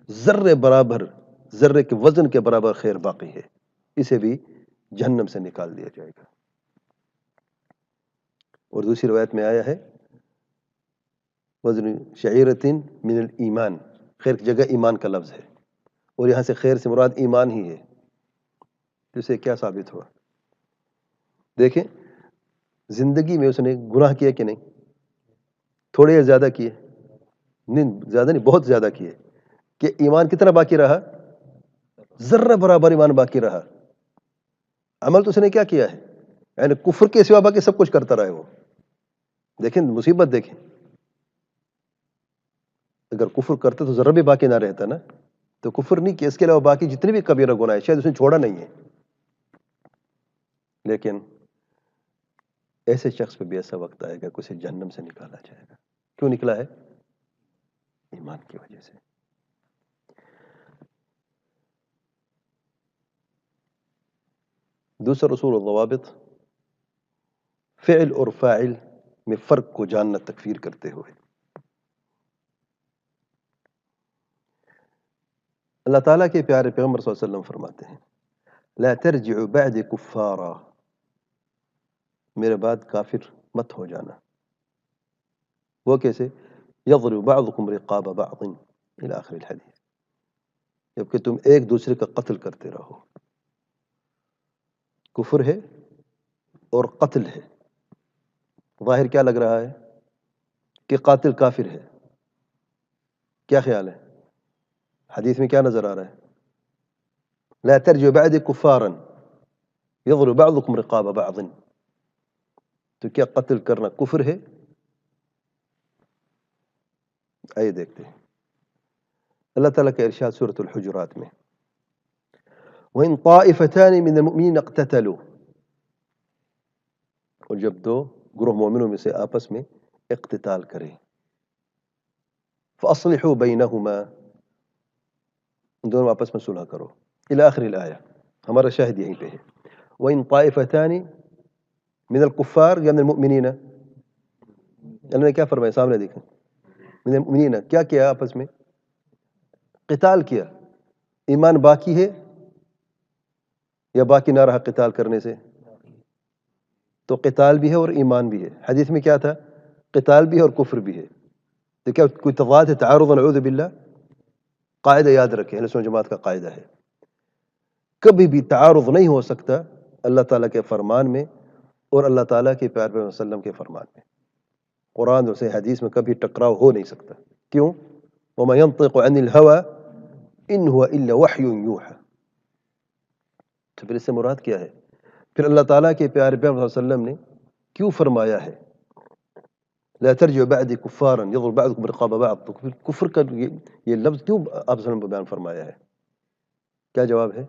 ذرے برابر، ذرے کے وزن کے برابر خیر باقی ہے، اسے بھی جہنم سے نکال دیا جائے گا. اور دوسری روایت میں آیا ہے وزن شعیرۃ من الایمان، خیر کی جگہ ایمان کا لفظ ہے، اور یہاں سے خیر سے مراد ایمان ہی ہے. تو اسے کیا ثابت ہوا؟ دیکھیں زندگی میں اس نے گناہ کیا کہ نہیں؟ تھوڑے یا زیادہ کیے؟ نہیں، زیادہ نہیں، بہت زیادہ کیے. کہ ایمان کتنا باقی رہا؟ ذرہ برابر ایمان باقی رہا. عمل تو اس نے کیا کیا ہے؟ یعنی کفر کے سوا باقی سب کچھ کرتا رہے وہ. دیکھیں مصیبت، دیکھیں اگر کفر کرتے تو ذرہ بھی باقی نہ رہتا نا. تو کفر نہیں کیا، اس کے علاوہ باقی جتنے بھی کبیرہ گناہ ہے شاید اس نے چھوڑا نہیں ہے. لیکن ایسے شخص پہ بھی ایسا وقت آئے گا کہ اسے جہنم سے نکالا جائے گا. کیوں نکلا ہے؟ ایمان کی وجہ سے. دوسرا رسول الضوابط، فعل اور فاعل میں فرق کو جاننا تکفیر کرتے ہوئے۔ اللہ تعالیٰ کے پیارے پیغمبر صلی اللہ علیہ وسلم فرماتے ہیں لا ترجعوا بعد کفارا، میرے بعد کافر مت ہو جانا۔ وہ کیسے؟ یضرب بعضکم رقاب بعض الی آخر الحدیث، جبکہ تم ایک دوسرے کا قتل کرتے رہو۔ کفر ہے اور قتل ہے، ظاہر کیا لگ رہا ہے کہ قاتل کافر ہے، کیا خیال ہے؟ حدیث میں کیا نظر آ رہا ہے؟ لا ترجعوا بعد کفارا یضرب بعضکم رقاب بعض، تو کیا قتل کرنا کفر ہے؟ آئیے دیکھتے ہیں اللہ تعالیٰ کا ارشاد سورۃ الحجرات میں وَإِن طَائِفَتَانِ مِنَ الْمُؤْمِنِينَ اقْتَتَلُوا، اور جب دو گروہ مومنوں میں سے آپس میں اقتتال کریں فَأَصْلِحُوا بَيْنَهُمَا، دونوں آپس میں صلح کرو، الی آخر الآیہ۔ ہمارا شاہد یہیں پہ ہے وَإِن طَائِفَتَانِ من الکفار یا من المؤمنین، اللہ نے کیا فرمایا؟ سامنے دیکھیں، من المؤمنین، کیا کیا آپس میں؟ قتال کیا۔ ایمان باقی ہے یا باقی نہ رہا قتال کرنے سے؟ تو قتال بھی ہے اور ایمان بھی ہے۔ حدیث میں کیا تھا؟ قتال بھی ہے اور کفر بھی ہے، تو کیا کوئی تضاد ہے، تعارض؟ نعوذ باللہ۔ قاعدہ یاد رکھیں، اہل سنت جماعت کا قاعدہ ہے کبھی بھی تعارض نہیں ہو سکتا اللہ تعالیٰ کے فرمان میں اور اللہ تعالیٰ کے پیارے پیغمبر صلی اللہ علیہ وسلم کے فرمان میں۔ قرآن اور صحیح حدیث میں کبھی ٹکراؤ ہو نہیں سکتا۔ کیوں؟ وَمَا يَنطِقُ عَنِ الْهَوَىٰ إِنْ هُوَ إِلَّا وَحْيٌ يُوحَىٰ، تو پھر اس سے مراد کیا ہے؟ پھر اللہ تعالیٰ کے پیارے پیغمبر صلی اللہ علیہ وسلم نے کیوں فرمایا ہے لا ترجعوا بعدی کفارا یضرب بعضکم رقاب بعض، تو کفر کا یہ لفظ کیوں آپ صلی اللہ علیہ وسلم نے بیان فرمایا ہے؟ کیا جواب ہے؟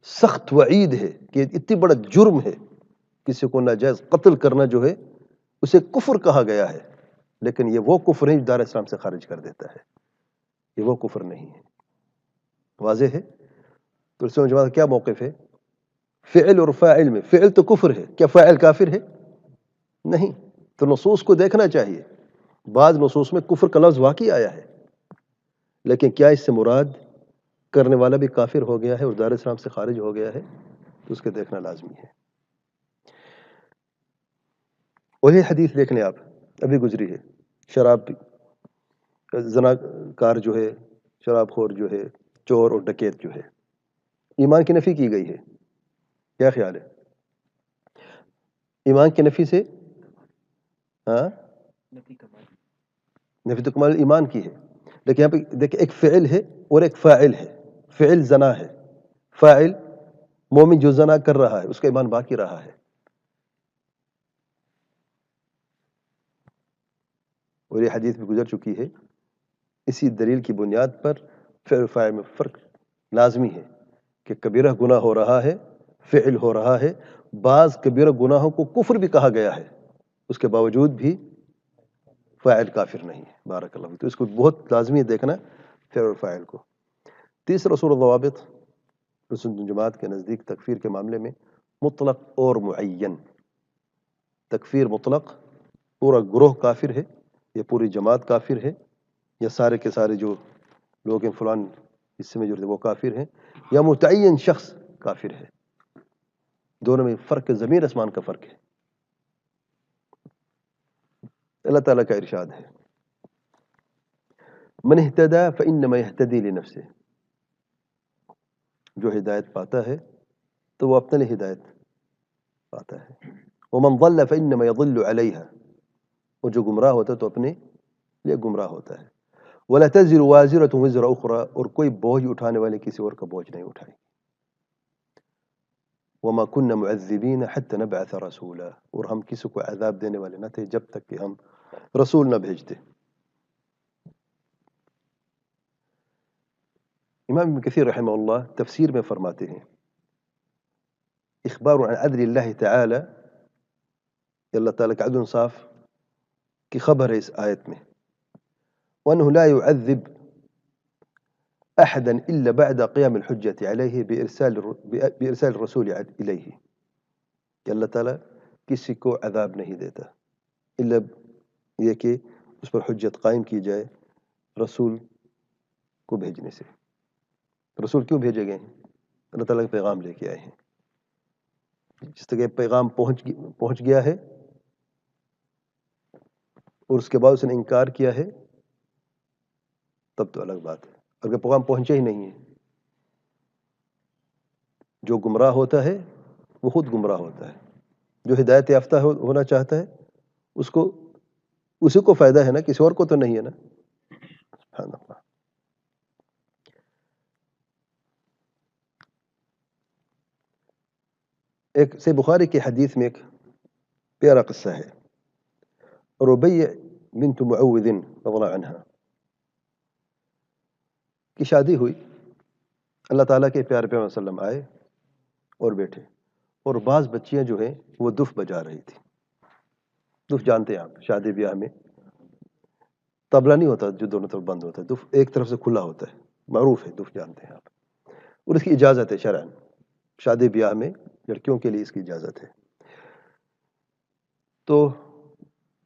سخت وعید ہے کہ اتنی بڑا جرم ہے، کسی کو ناجائز قتل کرنا جو ہے اسے کفر کہا گیا ہے، لیکن یہ وہ کفر نہیں جو دار اسلام سے خارج کر دیتا ہے، یہ وہ کفر نہیں ہے۔ واضح ہے؟ تو اس میں جماعت کیا موقف ہے؟ فعل اور فاعل میں، فعل تو کفر ہے، کیا فاعل کافر ہے؟ نہیں۔ تو نصوص کو دیکھنا چاہیے، بعض نصوص میں کفر کا لفظ واقعی آیا ہے، لیکن کیا اس سے مراد کرنے والا بھی کافر ہو گیا ہے اور دار اسلام سے خارج ہو گیا ہے؟ تو اس کے دیکھنا لازمی ہے۔ وہی حدیث دیکھ لیں آپ، ابھی گزری ہے، شراب زنا کار جو ہے، شراب خور جو ہے، چور اور ڈکیت جو ہے، ایمان کی نفی کی گئی ہے۔ کیا خیال ہے؟ ایمان کی نفی سے نفی تو کمال ایمان کی ہے، لیکن یہاں پہ دیکھیں ایک فعل ہے اور ایک فاعل ہے۔ فعل زنا ہے، فاعل مومن جو زنا کر رہا ہے اس کا ایمان باقی رہا ہے۔ اور یہ حدیث بھی گزر چکی ہے، اسی دلیل کی بنیاد پر فعل و فاعل میں فرق لازمی ہے کہ کبیرہ گناہ ہو رہا ہے، فعل ہو رہا ہے، بعض کبیرہ گناہوں کو کفر بھی کہا گیا ہے، اس کے باوجود بھی فاعل کافر نہیں ہے۔ بارک اللہ، تو اس کو بہت لازمی ہے دیکھنا فعل و فاعل کو۔ تیسرا اصول الضوابط سنت جماعت کے نزدیک تکفیر کے معاملے میں مطلق اور معین۔ تکفیر مطلق، پورا گروہ کافر ہے یا پوری جماعت کافر ہے، یا سارے کے سارے جو لوگ ہیں فلان حصے میں جو وہ کافر ہیں، یا متعین شخص کافر ہے، دونوں میں فرق زمین آسمان کا فرق ہے۔ اللہ تعالیٰ کا ارشاد ہے من اہتدى فإنما يهتدي لنفسه، جو ہدایت پاتا ہے تو وہ اپنے لیے ہدایت پاتا ہے، ومن ضل فإنما يضل عليها، اور جو گمراہ ہوتا ہے تو اپنے لیے گمراہ ہوتا ہے، ولا تزر وازرة وزر أخرى، اور کوئی بوجھ اٹھانے والے کسی اور کا بوجھ نہیں اٹھائے، وما كنا معذبين حتى نبعث رسولا، اور ہم کسی کو عذاب دینے والے نہ تھے جب تک کہ ہم رسول نہ بھیجتے۔ امام ابن کثیر رحمہ اللہ تفسیر میں فرماتے ہیں اخبار عن عدل اللہ تعالی، اللہ تعالیٰ کا عدل انصاف کی خبر ہے اس آیت میں، وانه لا يعذب احدا الا بعد قيام الحجة عليه بارسال الرسول الیہ، کہ اللہ تعالیٰ کسی کو عذاب نہیں دیتا الا یہ کہ اس پر حجت قائم کی جائے رسول کو بھیجنے سے۔ رسول کیوں بھیجے گئے ہیں؟ اللہ تعالیٰ کا پیغام لے کے آئے ہیں۔ جس تک یہ پیغام پہنچ گیا ہے اور اس کے بعد اس نے انکار کیا ہے، تب تو الگ بات ہے۔ اگر پیغام پہنچے ہی نہیں ہے، جو گمراہ ہوتا ہے وہ خود گمراہ ہوتا ہے، جو ہدایت یافتہ ہونا چاہتا ہے اسی کو فائدہ ہے نا، کسی اور کو تو نہیں ہے نا۔ سبحان اللہ۔ ایک صحیح بخاری کی حدیث میں ایک پیارا قصہ ہے، ربیع بنت معوذ رضی اللہ عنہا کی شادی ہوئی۔ اللہ تعالیٰ کے پیارے پیغمبر صلی اللہ علیہ وسلم آئے اور بیٹھے، اور بعض بچیاں جو ہیں وہ دف بجا رہی تھی۔ دف جانتے ہیں آپ، شادی بیاہ میں طبلہ نہیں ہوتا جو دونوں طرف بند ہوتا ہے، دف ایک طرف سے کھلا ہوتا ہے، معروف ہے، دف جانتے ہیں آپ، اور اس کی اجازت ہے شرعاً، شادی بیاہ میں لڑکیوں کے لیے اس کی اجازت ہے۔ تو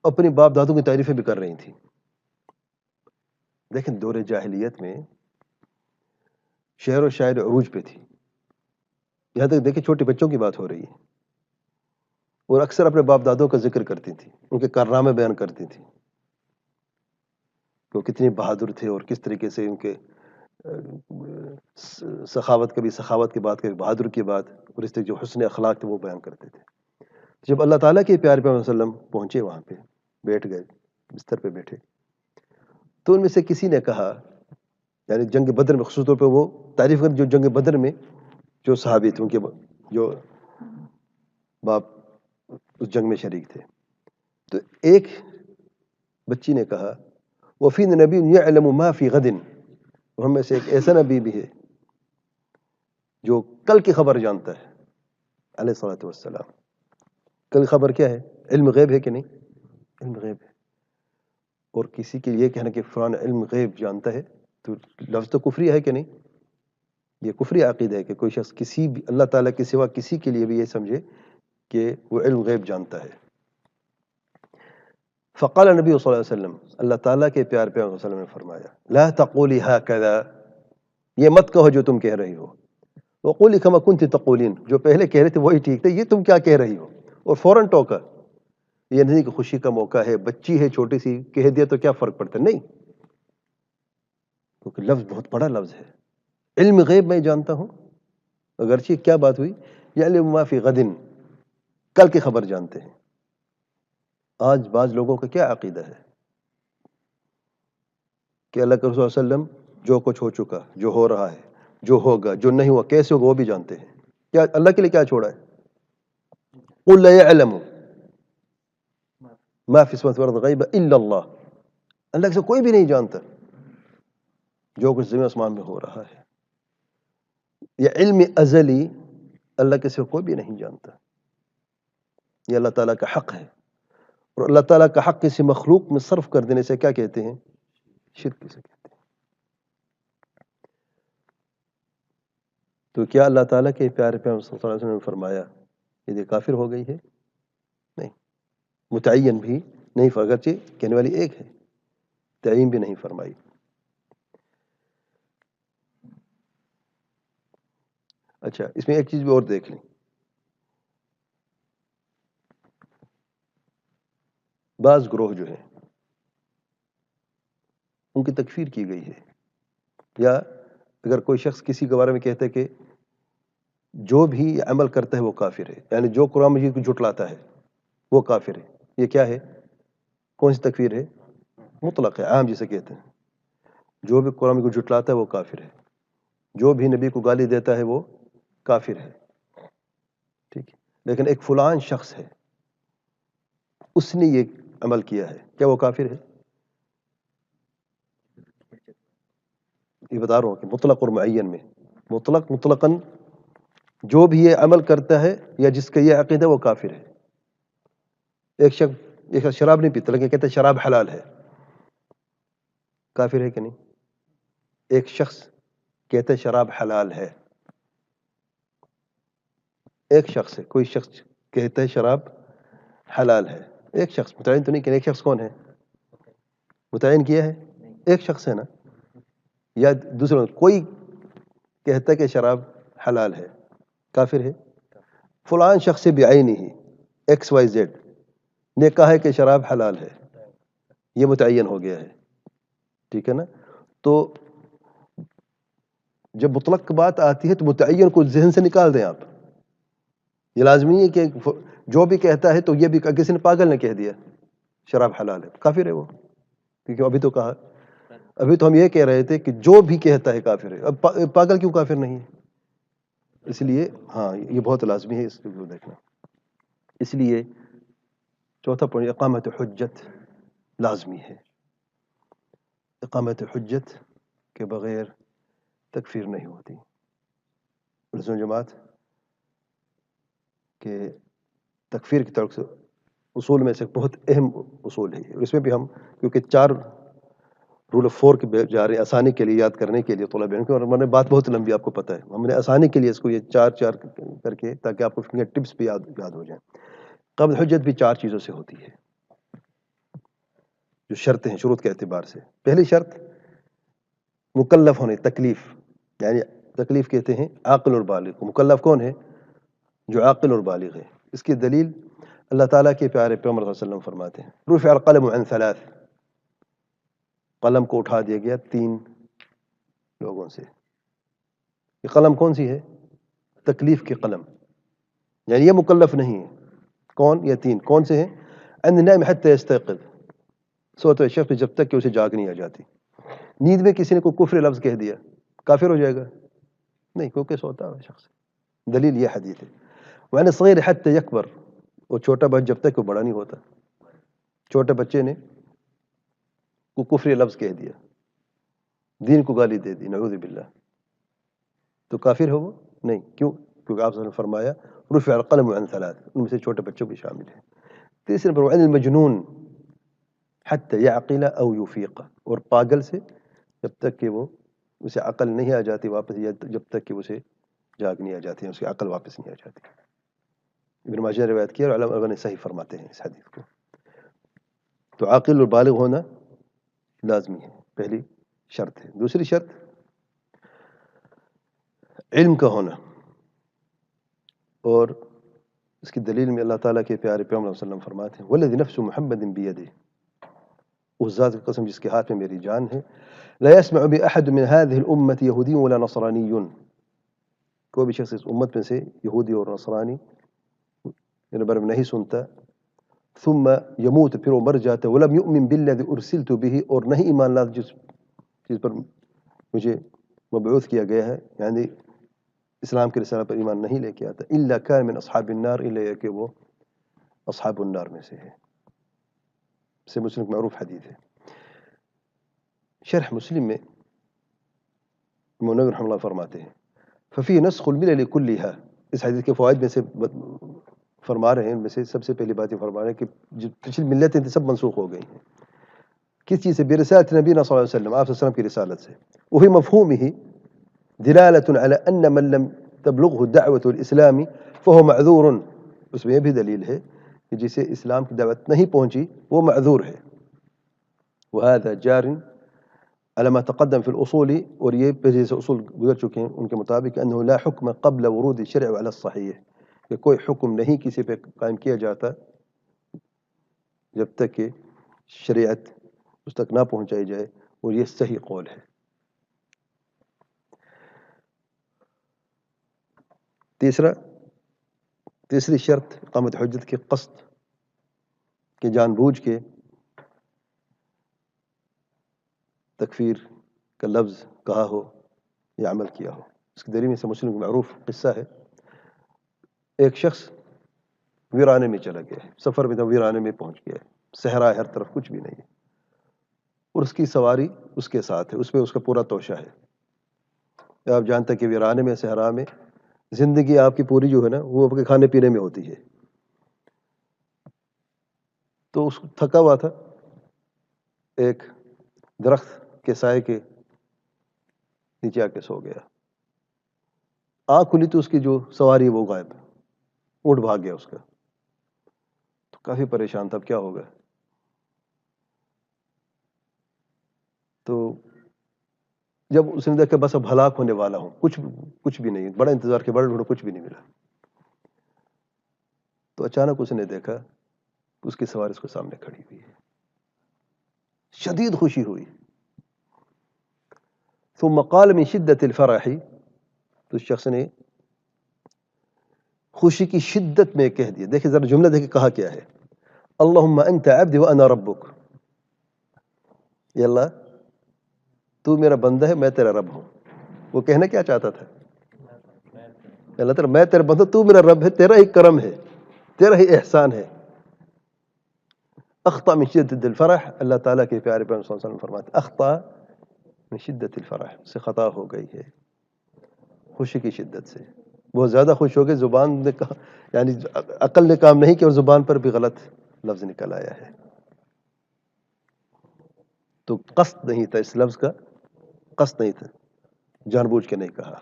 اپنی باپ دادوں کی تعریفیں بھی کر رہی تھی۔ دیکھیں دور جاہلیت میں شعر و شاعری عروج پہ تھی، یہاں تک دیکھیں چھوٹے بچوں کی بات ہو رہی ہے، اور اکثر اپنے باپ دادوں کا ذکر کرتی تھی، ان کے کارنامے بیان کرتی تھی کہ وہ کتنی بہادر تھے اور کس طریقے سے ان کے سخاوت کی بات، کبھی بہادر کی بات، اور اس طرح جو حسن اخلاق تھے وہ بیان کرتے تھے۔ جب اللہ تعالیٰ کے پیارے پیغمبر صلی اللہ علیہ وسلم پہنچے وہاں پہ، بیٹھ گئے، بستر پہ بیٹھے، تو ان میں سے کسی نے کہا، یعنی جنگ بدر میں خصوص طور پہ وہ تعریف کر، جو جنگ بدر میں جو صحابی تھے، ان کے جو باپ اس جنگ میں شریک تھے، تو ایک بچی نے کہا وَفِينَا نَبِيٌّ يَعْلَمُ مَا فِي غَدٍ، اور ہم میں سے ایک ایسا نبی بھی ہے جو کل کی خبر جانتا ہے، علیہ الصلوۃ والسلام۔ کل خبر کیا ہے؟ علم غیب ہے کہ نہیں؟ علم غیب ہے۔ اور کسی کے لیے کہنا کہ فلان علم غیب جانتا ہے تو لفظ تو کفری ہے کہ نہیں؟ یہ کفری عقیدہ ہے کہ کوئی شخص کسی بھی اللہ تعالیٰ کے سوا کسی کے لیے بھی یہ سمجھے کہ وہ علم غیب جانتا ہے۔ فقال نبی صلی اللہ علیہ وسلم، اللہ تعالیٰ کے پیار پیغمبر صلی اللہ علیہ وسلم نے فرمایا، لا تقولی ہکذا، یہ مت کہو جو تم کہہ رہی ہو، وقولی کما کنت تقولین، جو پہلے کہہ رہے تھے وہی ٹھیک تھے، یہ تم کیا کہہ رہی ہو، اور فوراً ٹوکا۔ یہ نہیں کہ خوشی کا موقع ہے، بچی ہے چھوٹی سی، کہہ دیا تو کیا فرق پڑتا ہے، نہیں، کیونکہ لفظ بہت بڑا لفظ ہے۔ علم غیب میں جانتا ہوں، اگرچہ کیا بات ہوئی، یعلم ما فی غد، کل کی خبر جانتے ہیں۔ آج بعض لوگوں کا کیا عقیدہ ہے کہ اللہ کے رسول صلی اللہ علیہ وسلم جو کچھ ہو چکا، جو ہو رہا ہے، جو ہوگا، جو نہیں ہوا، کیسے ہوگا، وہ بھی جانتے ہیں۔ کیا اللہ کے لیے کیا چھوڑا ہے؟ قل لا يعلم ما فی السماوات والارض غیب الا اللہ، اللہ سے کوئی بھی نہیں جانتا جو کچھ زمین آسمان میں ہو رہا ہے۔ یہ علم ازلی اللہ کے سوا کوئی بھی نہیں جانتا، یہ اللہ تعالیٰ کا حق ہے، اور اللہ تعالیٰ کا حق کسی مخلوق میں صرف کر دینے سے کیا کہتے ہیں؟ شرک سے کہتے ہیں۔ تو کیا اللہ تعالیٰ کے پیارے پیغمبر صلی اللہ علیہ وسلم نے فرمایا یہ کافر ہو گئی ہے؟ نہیں، متعین بھی نہیں، اگرچہ کہنے والی ایک ہے، تعین بھی نہیں فرمائی۔ اچھا، اس میں ایک چیز بھی اور دیکھ لیں، بعض گروہ جو ہیں ان کی تکفیر کی گئی ہے، یا اگر کوئی شخص کسی کے بارے میں کہتا ہے کہ جو بھی عمل کرتا ہے وہ کافر ہے، یعنی جو قرآن مجید کو جھٹلاتا ہے وہ کافر ہے، یہ کیا ہے؟ کون سی تکفیر ہے؟ مطلق ہے، عام جسے کہتے ہیں۔ جو بھی قرآن کو جھٹلاتا ہے وہ کافر ہے، جو بھی نبی کو گالی دیتا ہے وہ کافر ہے، ٹھیک ہے۔ لیکن ایک فلان شخص ہے، اس نے یہ عمل کیا ہے، کیا وہ کافر ہے؟ یہ بتا رہا ہوں کہ مطلق اور معین میں، مطلقاً جو بھی یہ عمل کرتا ہے یا جس کا یہ عقیدہ ہے وہ کافر ہے۔ ایک شخص شراب نہیں پیتا لیکن کہتا ہے شراب حلال ہے، کافر ہے کہ نہیں؟ ایک شخص کہتا ہے شراب حلال ہے، ایک شخص ہے، کوئی شخص کہتا ہے شراب حلال ہے، ایک شخص متعین تو نہیں کہ ایک شخص کون ہے؟ متعین کیا ہے ایک شخص ہے نا، یا دوسرے کوئی کہتا ہے کہ شراب حلال ہے، کافر ہے؟ فلان شخص سے بعینی ہی ایکس وائی زیڈ نے کہا ہے کہ شراب حلال ہے، یہ متعین ہو گیا ہے، ٹھیک ہے نا؟ تو جب مطلق بات آتی ہے تو متعین کو ذہن سے نکال دیں آپ. یہ لازمی ہے کہ جو بھی کہتا ہے تو یہ بھی کسی نے پاگل نے کہہ دیا شراب حلال ہے، کافر ہے وہ، کیونکہ ابھی تو کہا، ابھی تو ہم یہ کہہ رہے تھے کہ جو بھی کہتا ہے کافر ہے، اب پاگل کیوں کافر نہیں ہے؟ اس لیے ہاں یہ بہت لازمی ہے اس کو دیکھنا. اس لیے چوتھا پوائنٹ، اقامت حجت لازمی ہے. اقامت حجت کے بغیر تکفیر نہیں ہوتی. لزوم جماعت کہ تکفیر کی طرف سے اصول میں سے بہت اہم اصول ہے. اس میں بھی ہم کیونکہ 4 رول آف 4 کے جا رہے ہیں آسانی کے لیے یاد کرنے کے لیے طلباء علم کے، اور ہمارے بات بہت لمبی آپ کو پتہ ہے، ہم نے آسانی کے لیے اس کو یہ 4 کر کے تاکہ آپ کو ٹپس بھی یاد ہو جائیں. قبل حجت بھی 4 چیزوں سے ہوتی ہے جو شرطیں ہیں شروط کے اعتبار سے. پہلی شرط مکلف ہونے، تکلیف، یعنی تکلیف کہتے ہیں عاقل اور بالغ کو. مکلف کون ہے؟ جو عاقل اور بالغ ہے. اس کی دلیل اللہ تعالیٰ کے پیارے پیغمبر صلی اللہ علیہ وسلم فرماتے ہیں رفع القلم عن 3، قلم کو اٹھا دیا گیا 3 لوگوں سے. یہ قلم کون سی ہے؟ تکلیف کی قلم، یعنی یہ مکلف نہیں ہے. کون؟ یہ 3 کون سے ہیں؟ عن النائم حتى يستيقظ، سوتے ہوئے شخص جب تک کہ اسے جاگ نہیں آ جاتی. نیند میں کسی نے کوئی کفر لفظ کہہ دیا، کافر ہو جائے گا؟ نہیں، کیونکہ سوتا ہوا شخص. دلیل یہ حدیث ہے. وعن الصغير حتى يكبر، وہ چھوٹا بچہ جب تک وہ بڑا نہیں ہوتا. چھوٹے بچے نے کو کفری لفظ کہہ دیا، دین کو گالی دے دی، نعوذ باللہ، تو کافر ہو وہ؟ نہیں. کیوں؟ کیونکہ آپ نے فرمایا رفع القلم عن 3، ان میں سے چھوٹے بچوں بھی شامل ہیں. تیسرے نمبر وعن المجنون حتى يعقل او يفيق، اور پاگل سے جب تک کہ وہ اسے عقل نہیں آ جاتی واپس، یا جب تک کہ اسے جاگ نہیں آ جاتی ہے، اس کی عقل واپس نہیں آ جاتی. ابن ماجہ نے روایت کیا اور علماء نے صحیح فرماتے ہیں اس حدیث کو. تو عاقل اور بالغ ہونا لازمی ہے، پہلی شرط ہے. دوسری شرط علم کا ہونا، اور اس کی دلیل میں اللہ تعالیٰ کے پیارے پیغمبر صلی اللہ علیہ وسلم فرماتے ہیں والذی نفس محمد بیدہ، اس ذات کی قسم جس کے ہاتھ میں میری جان ہے، لا يسمع بأحد من هذه الأمة يهودي ولا نصراني، کوئی بھی شخص اس امت میں سے یہودی اور نصرانی ان بارے میں نہیں سنتا، ثم يموت، پھر وہ مر جاتا ہے، ولم يؤمن بالذي ارسلت به، اور نہیں ایمان لاتا جس چیز پر مجھے مبعوث کیا گیا ہے، یعنی اسلام کی رسالت پر ایمان نہیں لے کے آتا، الا كان من اصحاب النار، الا کہ وہ اصحاب النار میں سے ہے. سے مسلم کی معروف حدیث ہے. شرح مسلم میں منور رحمہ اللہ فرماتے ہیں ففي نسخ الملل كلها، اس حدیث کے فوائد میں سے فرما رہے ہیں، ان میں سے سب سے پہلی بات یہ فرما رہے ہیں کہ جو پچھلی ملتیں تھیں سب منسوخ ہو گئی ہیں. کس چیز سے؟ برسالت نبینا صلی اللہ علیہ وسلم، آپ صلی اللہ علیہ وسلم کی رسالت سے. وہی مفہوم ہی دلالة على أن من لم تبلغه الدعوة الإسلام فهو معذور، اس میں یہ بھی دلیل ہے کہ جسے اسلام کی دعوت نہیں پہنچی وہ معذور ہے. وهذا جار على ما تقدم في الأصول، اور یہ پہلے سے اصول گزر چکے ہیں ان کے مطابق، أنه لا حكم قبل ورود الشرع على الصحيح، کہ کوئی حکم نہیں کسی پہ قائم کیا جاتا جب تک کہ شریعت اس تک نہ پہنچائی جائے، اور یہ صحیح قول ہے. تیسری شرط اقامت حجت کے قصد کہ جان بوجھ کے تکفیر کا لفظ کہا ہو یا عمل کیا ہو. اس کی دلیل میں سے مسلم کا معروف قصہ ہے، ایک شخص ویرانے میں چلا گیا ہے، سفر میں تو ویرانے میں پہنچ گیا ہے، صحرا ہے، ہر طرف کچھ بھی نہیں ہے، اور اس کی سواری اس کے ساتھ ہے، اس پہ اس کا پورا توشہ ہے. آپ جانتے ہیں کہ ویرانے میں، صحرا میں زندگی آپ کی پوری جو ہے نا وہ آپ کے کھانے پینے میں ہوتی ہے. تو اس کو تھکا ہوا تھا، ایک درخت کے سائے کے نیچے آ کے سو گیا. آنکھ کھلی تو اس کی جو سواری وہ غائب، اونٹ بھاگ گیا اس کا. تو کافی پریشان تھا، اب کیا ہوگا؟ تو جب اس نے دیکھا بس اب ہلاک ہونے والا ہوں، کچھ بھی نہیں، بڑا انتظار کے بڑا ڈھونڈا، کچھ بھی نہیں ملا، تو اچانک اس نے دیکھا کہ اس کی سواری اس کے سامنے کھڑی ہوئی ہے، شدید خوشی ہوئی. ثم قال من شدت الفرح، تو اس شخص نے خوشی کی شدت میں کہہ دیا، دیکھیں ذرا جملہ دیکھیں کہا کیا ہے، اللہم انت عبدی وانا ربک، یا اللہ تو میرا بندہ ہے، میں تیرا رب ہوں. وہ کہنا کیا چاہتا تھا؟ اللہ تعالیٰ میں تیرا بندہ، تو میرا رب ہے، تیرا ہی کرم ہے، تیرا ہی احسان ہے. اخطا من شدت الفرح، اللہ تعالیٰ کے پیارے پیغمبر صلی اللہ علیہ وسلم فرماتے اخطا من شدت الفرح، سے خطا ہو گئی ہے خوشی کی شدت سے، بہت زیادہ خوش ہو گئے، زبان نے کہا، یعنی عقل نے کام نہیں کیا اور زبان پر بھی غلط لفظ نکل آیا ہے. تو قصد نہیں تھا، اس لفظ کا قصد نہیں تھا، جان بوجھ کے نہیں کہا.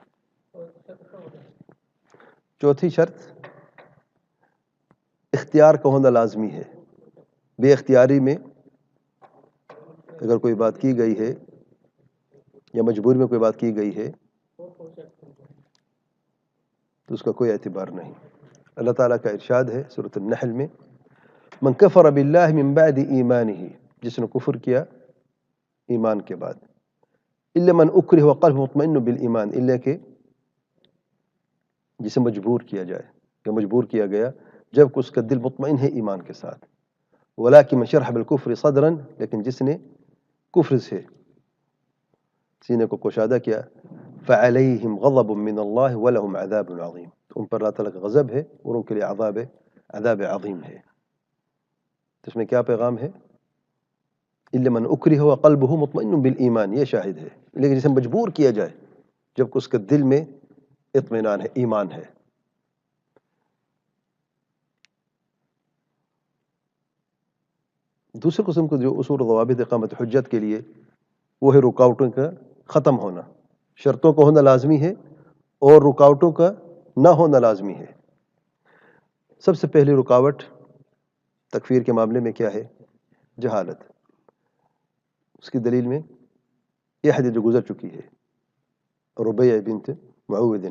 چوتھی شرط، اختیار کا ہونا لازمی ہے. بے اختیاری میں اگر کوئی بات کی گئی ہے یا مجبوری میں کوئی بات کی گئی ہے تو اس کا کوئی اعتبار نہیں. اللہ تعالیٰ کا ارشاد ہے سورۃ النحل میں، من کفر باللہ من بعد ایمانہ، جس نے کفر کیا ایمان کے بعد، الا من اکرہ وقلبہ مطمئن بالایمان، الا کہ جسے مجبور کیا جائے یا مجبور کیا گیا جب کہ اس کا دل مطمئن ہے ایمان کے ساتھ. ولکن من شرح بالکفر صدرا، لیکن جس نے کفر سے سینے کو کشادہ کیا، فعلیہم غضب من اللہ ولہم عذاب عظیم، ان پر اللہ تعالیٰ کا غضب ہے اور ان کے لیے عذاب عظیم ہے. تو اس میں کیا پیغام ہے؟ الا من اکرہ وقلبہ مطمئن بالایمان، یہ شاہد ہے، لیکن جسے مجبور کیا جائے جب کہ اس کے دل میں اطمینان ہے، ایمان ہے. دوسرے قسم کو جو اصول و ضوابط اقامت حجت کے لیے، وہ ہے رکاوٹوں کا ختم ہونا. شرطوں کا ہونا لازمی ہے اور رکاوٹوں کا نہ ہونا لازمی ہے. سب سے پہلی رکاوٹ تکفیر کے معاملے میں کیا ہے؟ جہالت. اس کی دلیل میں یہ حدیث جو گزر چکی ہے، ربیع بنت معوذ،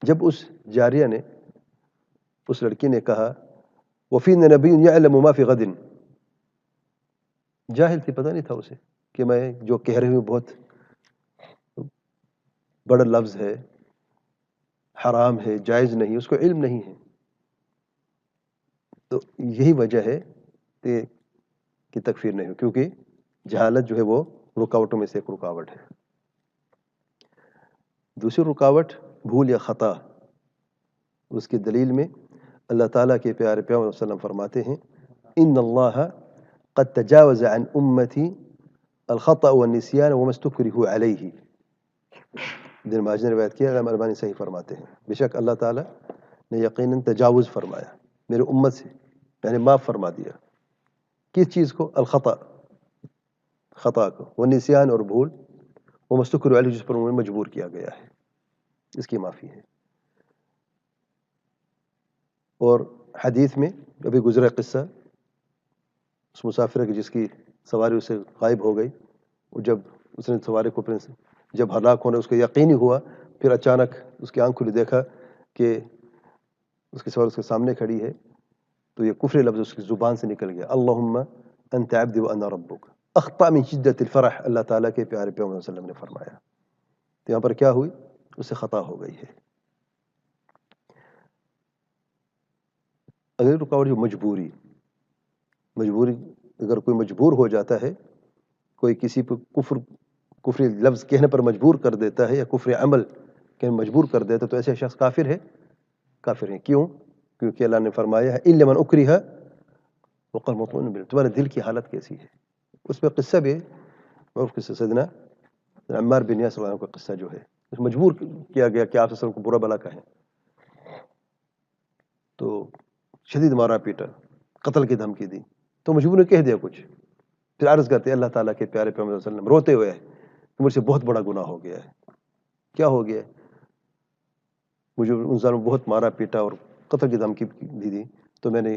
جب اس جاریہ نے، اس لڑکی نے کہا وفینا نبی یعلم ما فی غد، جاہل تھی، پتہ نہیں تھا اسے کہ میں جو کہہ رہی ہوں بہت بڑا لفظ ہے، حرام ہے، جائز نہیں، اس کو علم نہیں ہے. تو یہی وجہ ہے کہ تکفیر نہیں ہو، کیونکہ جہالت جو ہے وہ رکاوٹوں میں سے ایک رکاوٹ ہے. دوسری رکاوٹ بھول یا خطا. اس کی دلیل میں اللہ تعالیٰ کے پیارے پیغمبر صلی اللہ علیہ وسلم فرماتے ہیں ان اللہ قد تجاوز عن امتی الخطأ والنسیان وما استکرہوا علیہ. ابن ماجہ نے روایت کیا، امام البانی صحیح فرماتے ہیں، بے شک اللہ تعالیٰ نے یقیناً تجاوز فرمایا میرے امت سے، یعنی معاف فرما دیا. کس چیز کو؟ الخطأ، خطا کو، والنسیان اور بھول، وما استکرہوا علیہ، جس پر انہیں مجبور کیا گیا ہے، اس کی معافی ہے. اور حدیث میں ابھی گزرا قصہ اس مسافر کی جس کی سواری اسے غائب ہو گئی، اور جب اس نے سواری کو جب ہلاک ہونے اس کو یقینی ہوا، پھر اچانک اس کی آنکھ کھلی، دیکھا کہ اس کی سواری اس کے سامنے کھڑی ہے، تو یہ کفر لفظ اس کی زبان سے نکل گیا، اللہم انت عبدی وانا ربک. اخطا من شدت الفرح، اللہ تعالیٰ کے پیارے پیغمبر صلی اللہ علیہ وسلم نے فرمایا. تو یہاں پر کیا ہوئی؟ اس سے خطا ہو گئی ہے. اگلی رکاوٹ جو مجبوری. اگر کوئی مجبور ہو جاتا ہے، کوئی کسی پہ کفری لفظ کہنے پر مجبور کر دیتا ہے یا کفر عمل کہنے مجبور کر دیتا ہے، تو ایسے شخص کافر ہے. کافر ہے کیوں؟ کیونکہ اللہ نے فرمایا ہے الا من اکرہ وقلبہ مطمئن بالایمان، تمہارے دل کی حالت کیسی ہے. اس پہ قصہ بھی معروف قصہ سیدنا عمار بن یاسر کا قصہ جو ہے، اس مجبور کیا گیا کہ آپ کو برا بلا کہیں، تو شدید مارا پیٹا، قتل کی دھمکی دی، تو مجبور نے کہہ دیا کچھ. پھر عرض کرتے اللہ تعالیٰ کے پیارے پیغمبر صلی اللہ علیہ وسلم روتے ہوئے کہ مجھ سے بہت بڑا گناہ ہو گیا ہے. کیا ہو گیا؟ مجھے ان ظالموں بہت مارا پیٹا اور قتل کی دھمکی بھی دی، تو میں نے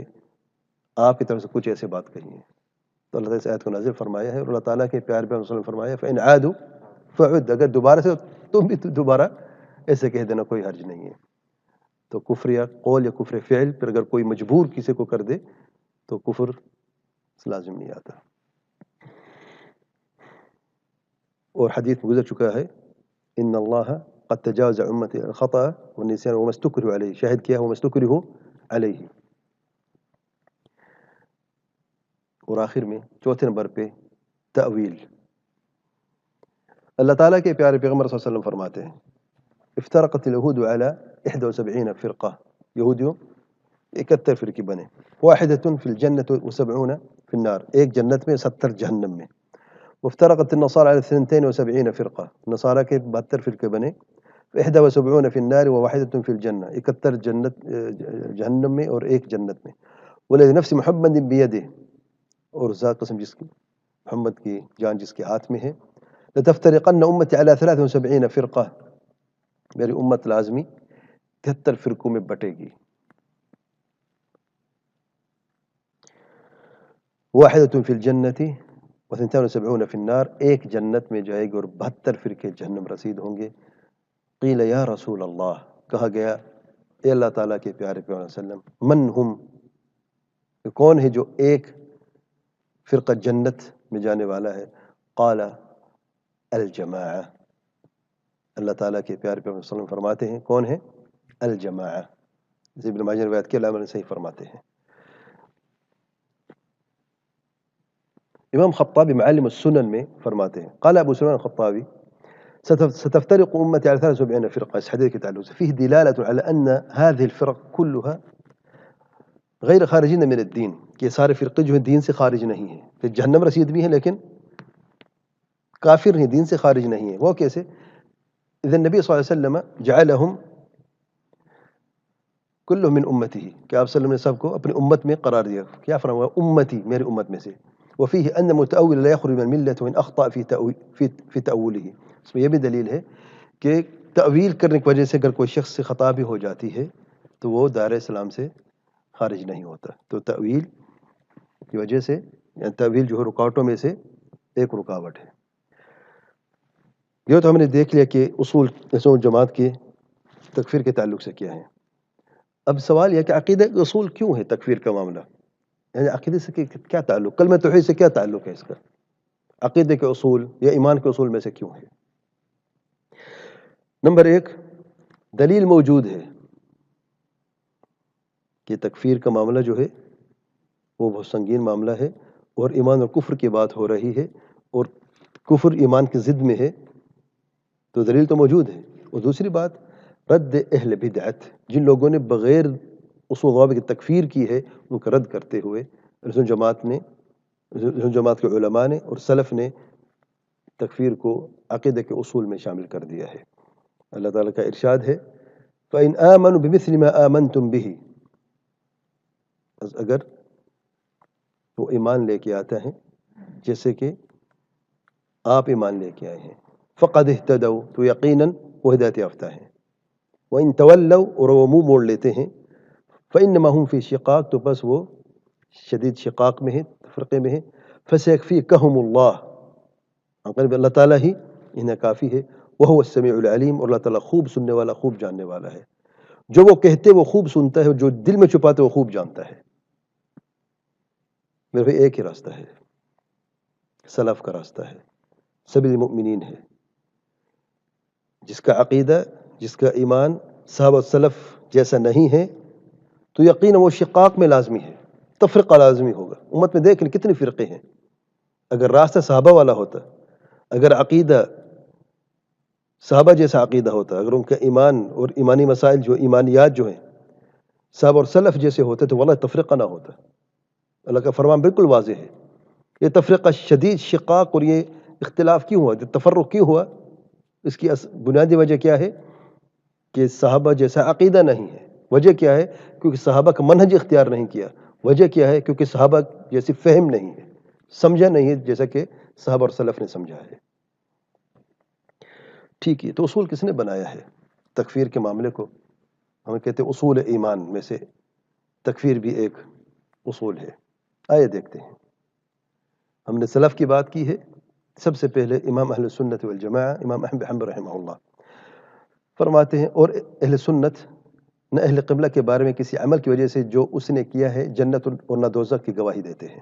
آپ کی طرف سے کچھ ایسے بات کہی ہے. تو اللہ تعالیٰ اس آیت کو نازل فرمایا ہے، اور اللہ تعالیٰ کے پیارے پیغمبر صلی اللہ علیہ وسلم نے فرمایا فَإِنْ عَادُوا فَعُدْ، اگر دوبارہ سے تم بھی دوبارہ ایسے کہہ دینا، کوئی حرج نہیں ہے. تو کفر یا قول یا کفر فعل، پھر اگر کوئی مجبور کسی کو کر دے تو کفر لازم نہیں آتا. اور حدیث میں گزر چکا ہے ان اللہ قد تجاوز امتی الخطأ والنسیان وما استکرہوا علیہ، شاہد کیا وما استکرہوا علیہ. اور آخر میں چوتھے نمبر پہ تأویل. اللہ تعالیٰ کے پیارے پیغمبر صلی اللہ علیہ وسلم فرماتے ہیں افترقت اليہود على 71 فرقہ، یہودیوں 71 فرقے بنے، واحدۃ فی الجنۃ و70 فی النار، ایک جنت میں 70 جہنم میں. وافترقت النصارى على 72 فرقہ، نصارہ کے 72 فرقے بنے، 71 فی النار وواحدۃ فی الجنہ، 71 جنت جہنم میں اور ایک جنت میں. والذی نفس محمد بیدہ، اور ذات قسم جس کی محمد کی جان جس کے ہاتھ میں ہے، لتفترقن امتی علی 73 فرقہ، میری امت لازمی 73 فرقوں میں بٹے گی. واحدۃ فی الجنۃ و72 فی النار، ایک جنت میں جائے گی اور 72 فرقے جہنم رسید ہوں گے. قیل یا رسول اللہ، کہا گیا اے اللہ تعالیٰ کے پیارے پیغمبر صلی اللہ علیہ وسلم، من ہم، کون ہے جو ایک فرقہ جنت میں جانے والا ہے؟ قال الجماعہ، اللہ تعالیٰ کے پیارے پیغمبر صلی اللہ علیہ وسلم فرماتے ہیں کون ہے؟ الجماعہ. ابن ماجہ روایت کے علامہ نے صحیح فرماتے ہیں. امام خطابی معالم السنن میں فرماتے ہیں قال ابو سلمان الخطابی ستفترق امتي على 73 فرقه، اس حدیث کے تعلق سے فيه دلاله على ان هذه الفرق كلها غیر خارجین من الدین، کہ سارے فرقے جو ہیں دین سے خارج نہیں ہیں، کہ جہنم رسید بھی ہیں لیکن کافر نہیں، دین سے خارج نہیں ہیں. وہ کیسے؟ اذا النبی صلی اللہ علیہ وسلم جعلهم كلهم من امته، کہ آپ صلی اللہ علیہ وسلم نے سب کو اپنی امت میں قرار دیا. کیا فرمایا؟ امتی، میری امت میں سے. وفيه ان متأول لا يخرج من الملة وان اخطأ في تأويله، اس میں یہ بھی دلیل ہے کہ تأویل کرنے کی وجہ سے اگر کوئی شخص سے خطا بھی ہو جاتی ہے تو وہ دائرہ اسلام سے خارج نہیں ہوتا. تو تأویل کی وجہ سے، یعنی تأویل جو ہے رکاوٹوں میں سے ایک رکاوٹ ہے. یہ تو ہم نے دیکھ لیا کہ اصول جماعت کے تکفیر کے تعلق سے کیا ہے. اب سوال یہ کہ عقیدہ کے اصول کیوں ہے تکفیر کا معاملہ؟ یعنی عقیدے سے کیا تعلق، کلمہ توحید سے کیا تعلق ہے اس کا؟ عقیدے کے اصول یا ایمان کے اصول میں سے کیوں ہے؟ نمبر 1، دلیل موجود ہے کہ تکفیر کا معاملہ جو ہے وہ بہت سنگین معاملہ ہے، اور ایمان اور کفر کی بات ہو رہی ہے، اور کفر ایمان کی ضد میں ہے، تو دلیل تو موجود ہے. اور دوسری بات، رد اہل بدعت، جن لوگوں نے بغیر اصول ضوابط کی تکفیر کی ہے، ان کا رد کرتے ہوئے رسول جماعت کے علماء نے اور سلف نے تکفیر کو عقیدے کے اصول میں شامل کر دیا ہے. اللہ تعالیٰ کا ارشاد ہے فَإِنْ آمَنُوا بِمِثْلِ مَا آمَنْتُمْ بِهِ، اگر وہ ایمان لے کے آتا ہے جیسے کہ آپ ایمان لے کے آئے ہیں، فَقَدْ اهْتَدَوْا، تو یقیناً وہ ہدایت یافتہ ہیں. وَإِنْ تَوَلَّوْا، اور وہ منہ موڑ لیتے ہیں، فَإِنَّمَا هُمْ فِي شِقَاقٍ، تو بس وہ شدید شقاق میں ہے، فرقے میں ہے. فَسَيَكْفِيكَهُمُ اللَّهُ، اللہ تعالیٰ ہی انہیں کافی ہے. وَهُوَ السَّمِيعُ الْعَلِيمُ، اور اللہ تعالیٰ خوب سننے والا، خوب جاننے والا ہے. جو وہ کہتے وہ خوب سنتا ہے، جو دل میں چھپاتے وہ خوب جانتا ہے. میرے بھائی ایک ہی راستہ ہے، سلف کا راستہ ہے، سبیل المؤمنین ہے. جس کا عقیدہ، جس کا ایمان صحابہ سلف جیسا نہیں ہے تو یقیناً وہ شقاق میں لازمی ہے، تفرقہ لازمی ہوگا. امت میں دیکھ کتنی فرقے ہیں. اگر راستہ صحابہ والا ہوتا، اگر عقیدہ صحابہ جیسا عقیدہ ہوتا، اگر ان کا ایمان اور ایمانی مسائل جو ایمانیات جو ہیں صحابہ اور سلف جیسے ہوتے تو واللہ تفرقہ نہ ہوتا. اللہ کا فرمان بالکل واضح ہے. یہ تفرقہ، شدید شقاق اور یہ اختلاف کیوں ہوا، تفرق کیوں ہوا؟ اس کی بنیادی وجہ کیا ہے کہ صحابہ جیسا عقیدہ نہیں ہے. وجہ کیا ہے؟ کیونکہ صحابہ کا منہج اختیار نہیں کیا. وجہ کیا ہے؟ کیونکہ صحابہ جیسی فہم نہیں ہے، سمجھا نہیں ہے جیسا کہ صحابہ اور سلف نے سمجھا ہے. ٹھیک ہے، تو اصول کس نے بنایا ہے تکفیر کے معاملے کو؟ ہمیں کہتے ہیں اصول ایمان میں سے تکفیر بھی ایک اصول ہے. آئے دیکھتے ہیں. ہم نے سلف کی بات کی ہے. سب سے پہلے امام اہل سنت والجماعہ امام احمد بن حنبل رحمہ اللہ فرماتے ہیں، اور اہل سنت نہ اہل قبلہ کے بارے میں کسی عمل کی وجہ سے جو اس نے کیا ہے جنت اور نہ دوزخ کی گواہی دیتے ہیں.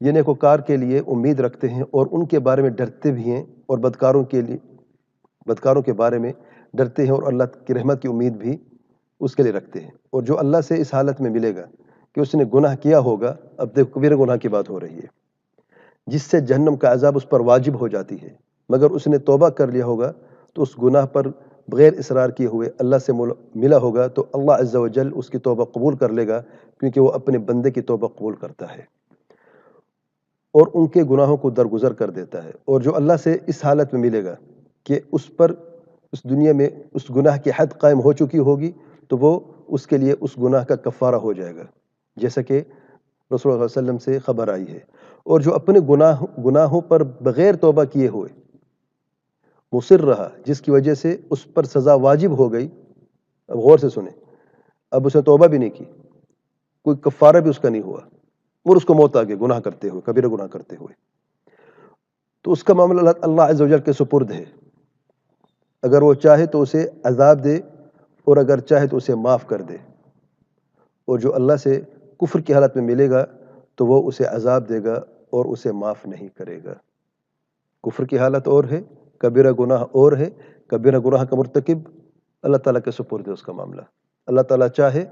یہ نیکوکار کے لیے امید رکھتے ہیں اور ان کے بارے میں ڈرتے بھی ہیں، اور بدکاروں کے بارے میں ڈرتے ہیں اور اللہ کی رحمت کی امید بھی اس کے لیے رکھتے ہیں. اور جو اللہ سے اس حالت میں ملے گا کہ اس نے گناہ کیا ہوگا، اب دیکھ کبیرہ گناہ کی بات ہو رہی ہے، جس سے جہنم کا عذاب اس پر واجب ہو جاتی ہے، مگر اس نے توبہ کر لیا ہوگا تو اس گناہ پر بغیر اصرار کیے ہوئے اللہ سے ملا ہوگا تو اللہ عز و جل اس کی توبہ قبول کر لے گا، کیونکہ وہ اپنے بندے کی توبہ قبول کرتا ہے اور ان کے گناہوں کو درگزر کر دیتا ہے. اور جو اللہ سے اس حالت میں ملے گا کہ اس پر اس دنیا میں اس گناہ کی حد قائم ہو چکی ہوگی تو وہ اس کے لیے اس گناہ کا کفارہ ہو جائے گا، جیسا کہ رسول اللہ صلی اللہ علیہ وسلم سے خبر آئی ہے. اور جو اپنے گناہوں پر بغیر توبہ کیے ہوئے مصر رہا، جس کی وجہ سے اس پر سزا واجب ہو گئی، اب غور سے سنیں، اب اس نے توبہ بھی نہیں کی، کوئی کفارہ بھی اس کا نہیں ہوا، اور اس کو موت آ گئی گناہ کرتے ہوئے، کبیرہ گناہ کرتے ہوئے، تو اس کا معاملہ اللہ عز و جل کے سپرد ہے. اگر وہ چاہے تو اسے عذاب دے اور اگر چاہے تو اسے معاف کر دے. اور جو اللہ سے کفر کی حالت میں ملے گا تو وہ اسے عذاب دے گا اور اسے معاف نہیں کرے گا. کفر کی حالت اور ہے، کبیرہ گناہ اور ہے. کبیرہ گناہ کا مرتکب اللہ تعالیٰ کے سپرد ہے اس کا معاملہ. اللہ تعالیٰ چاہے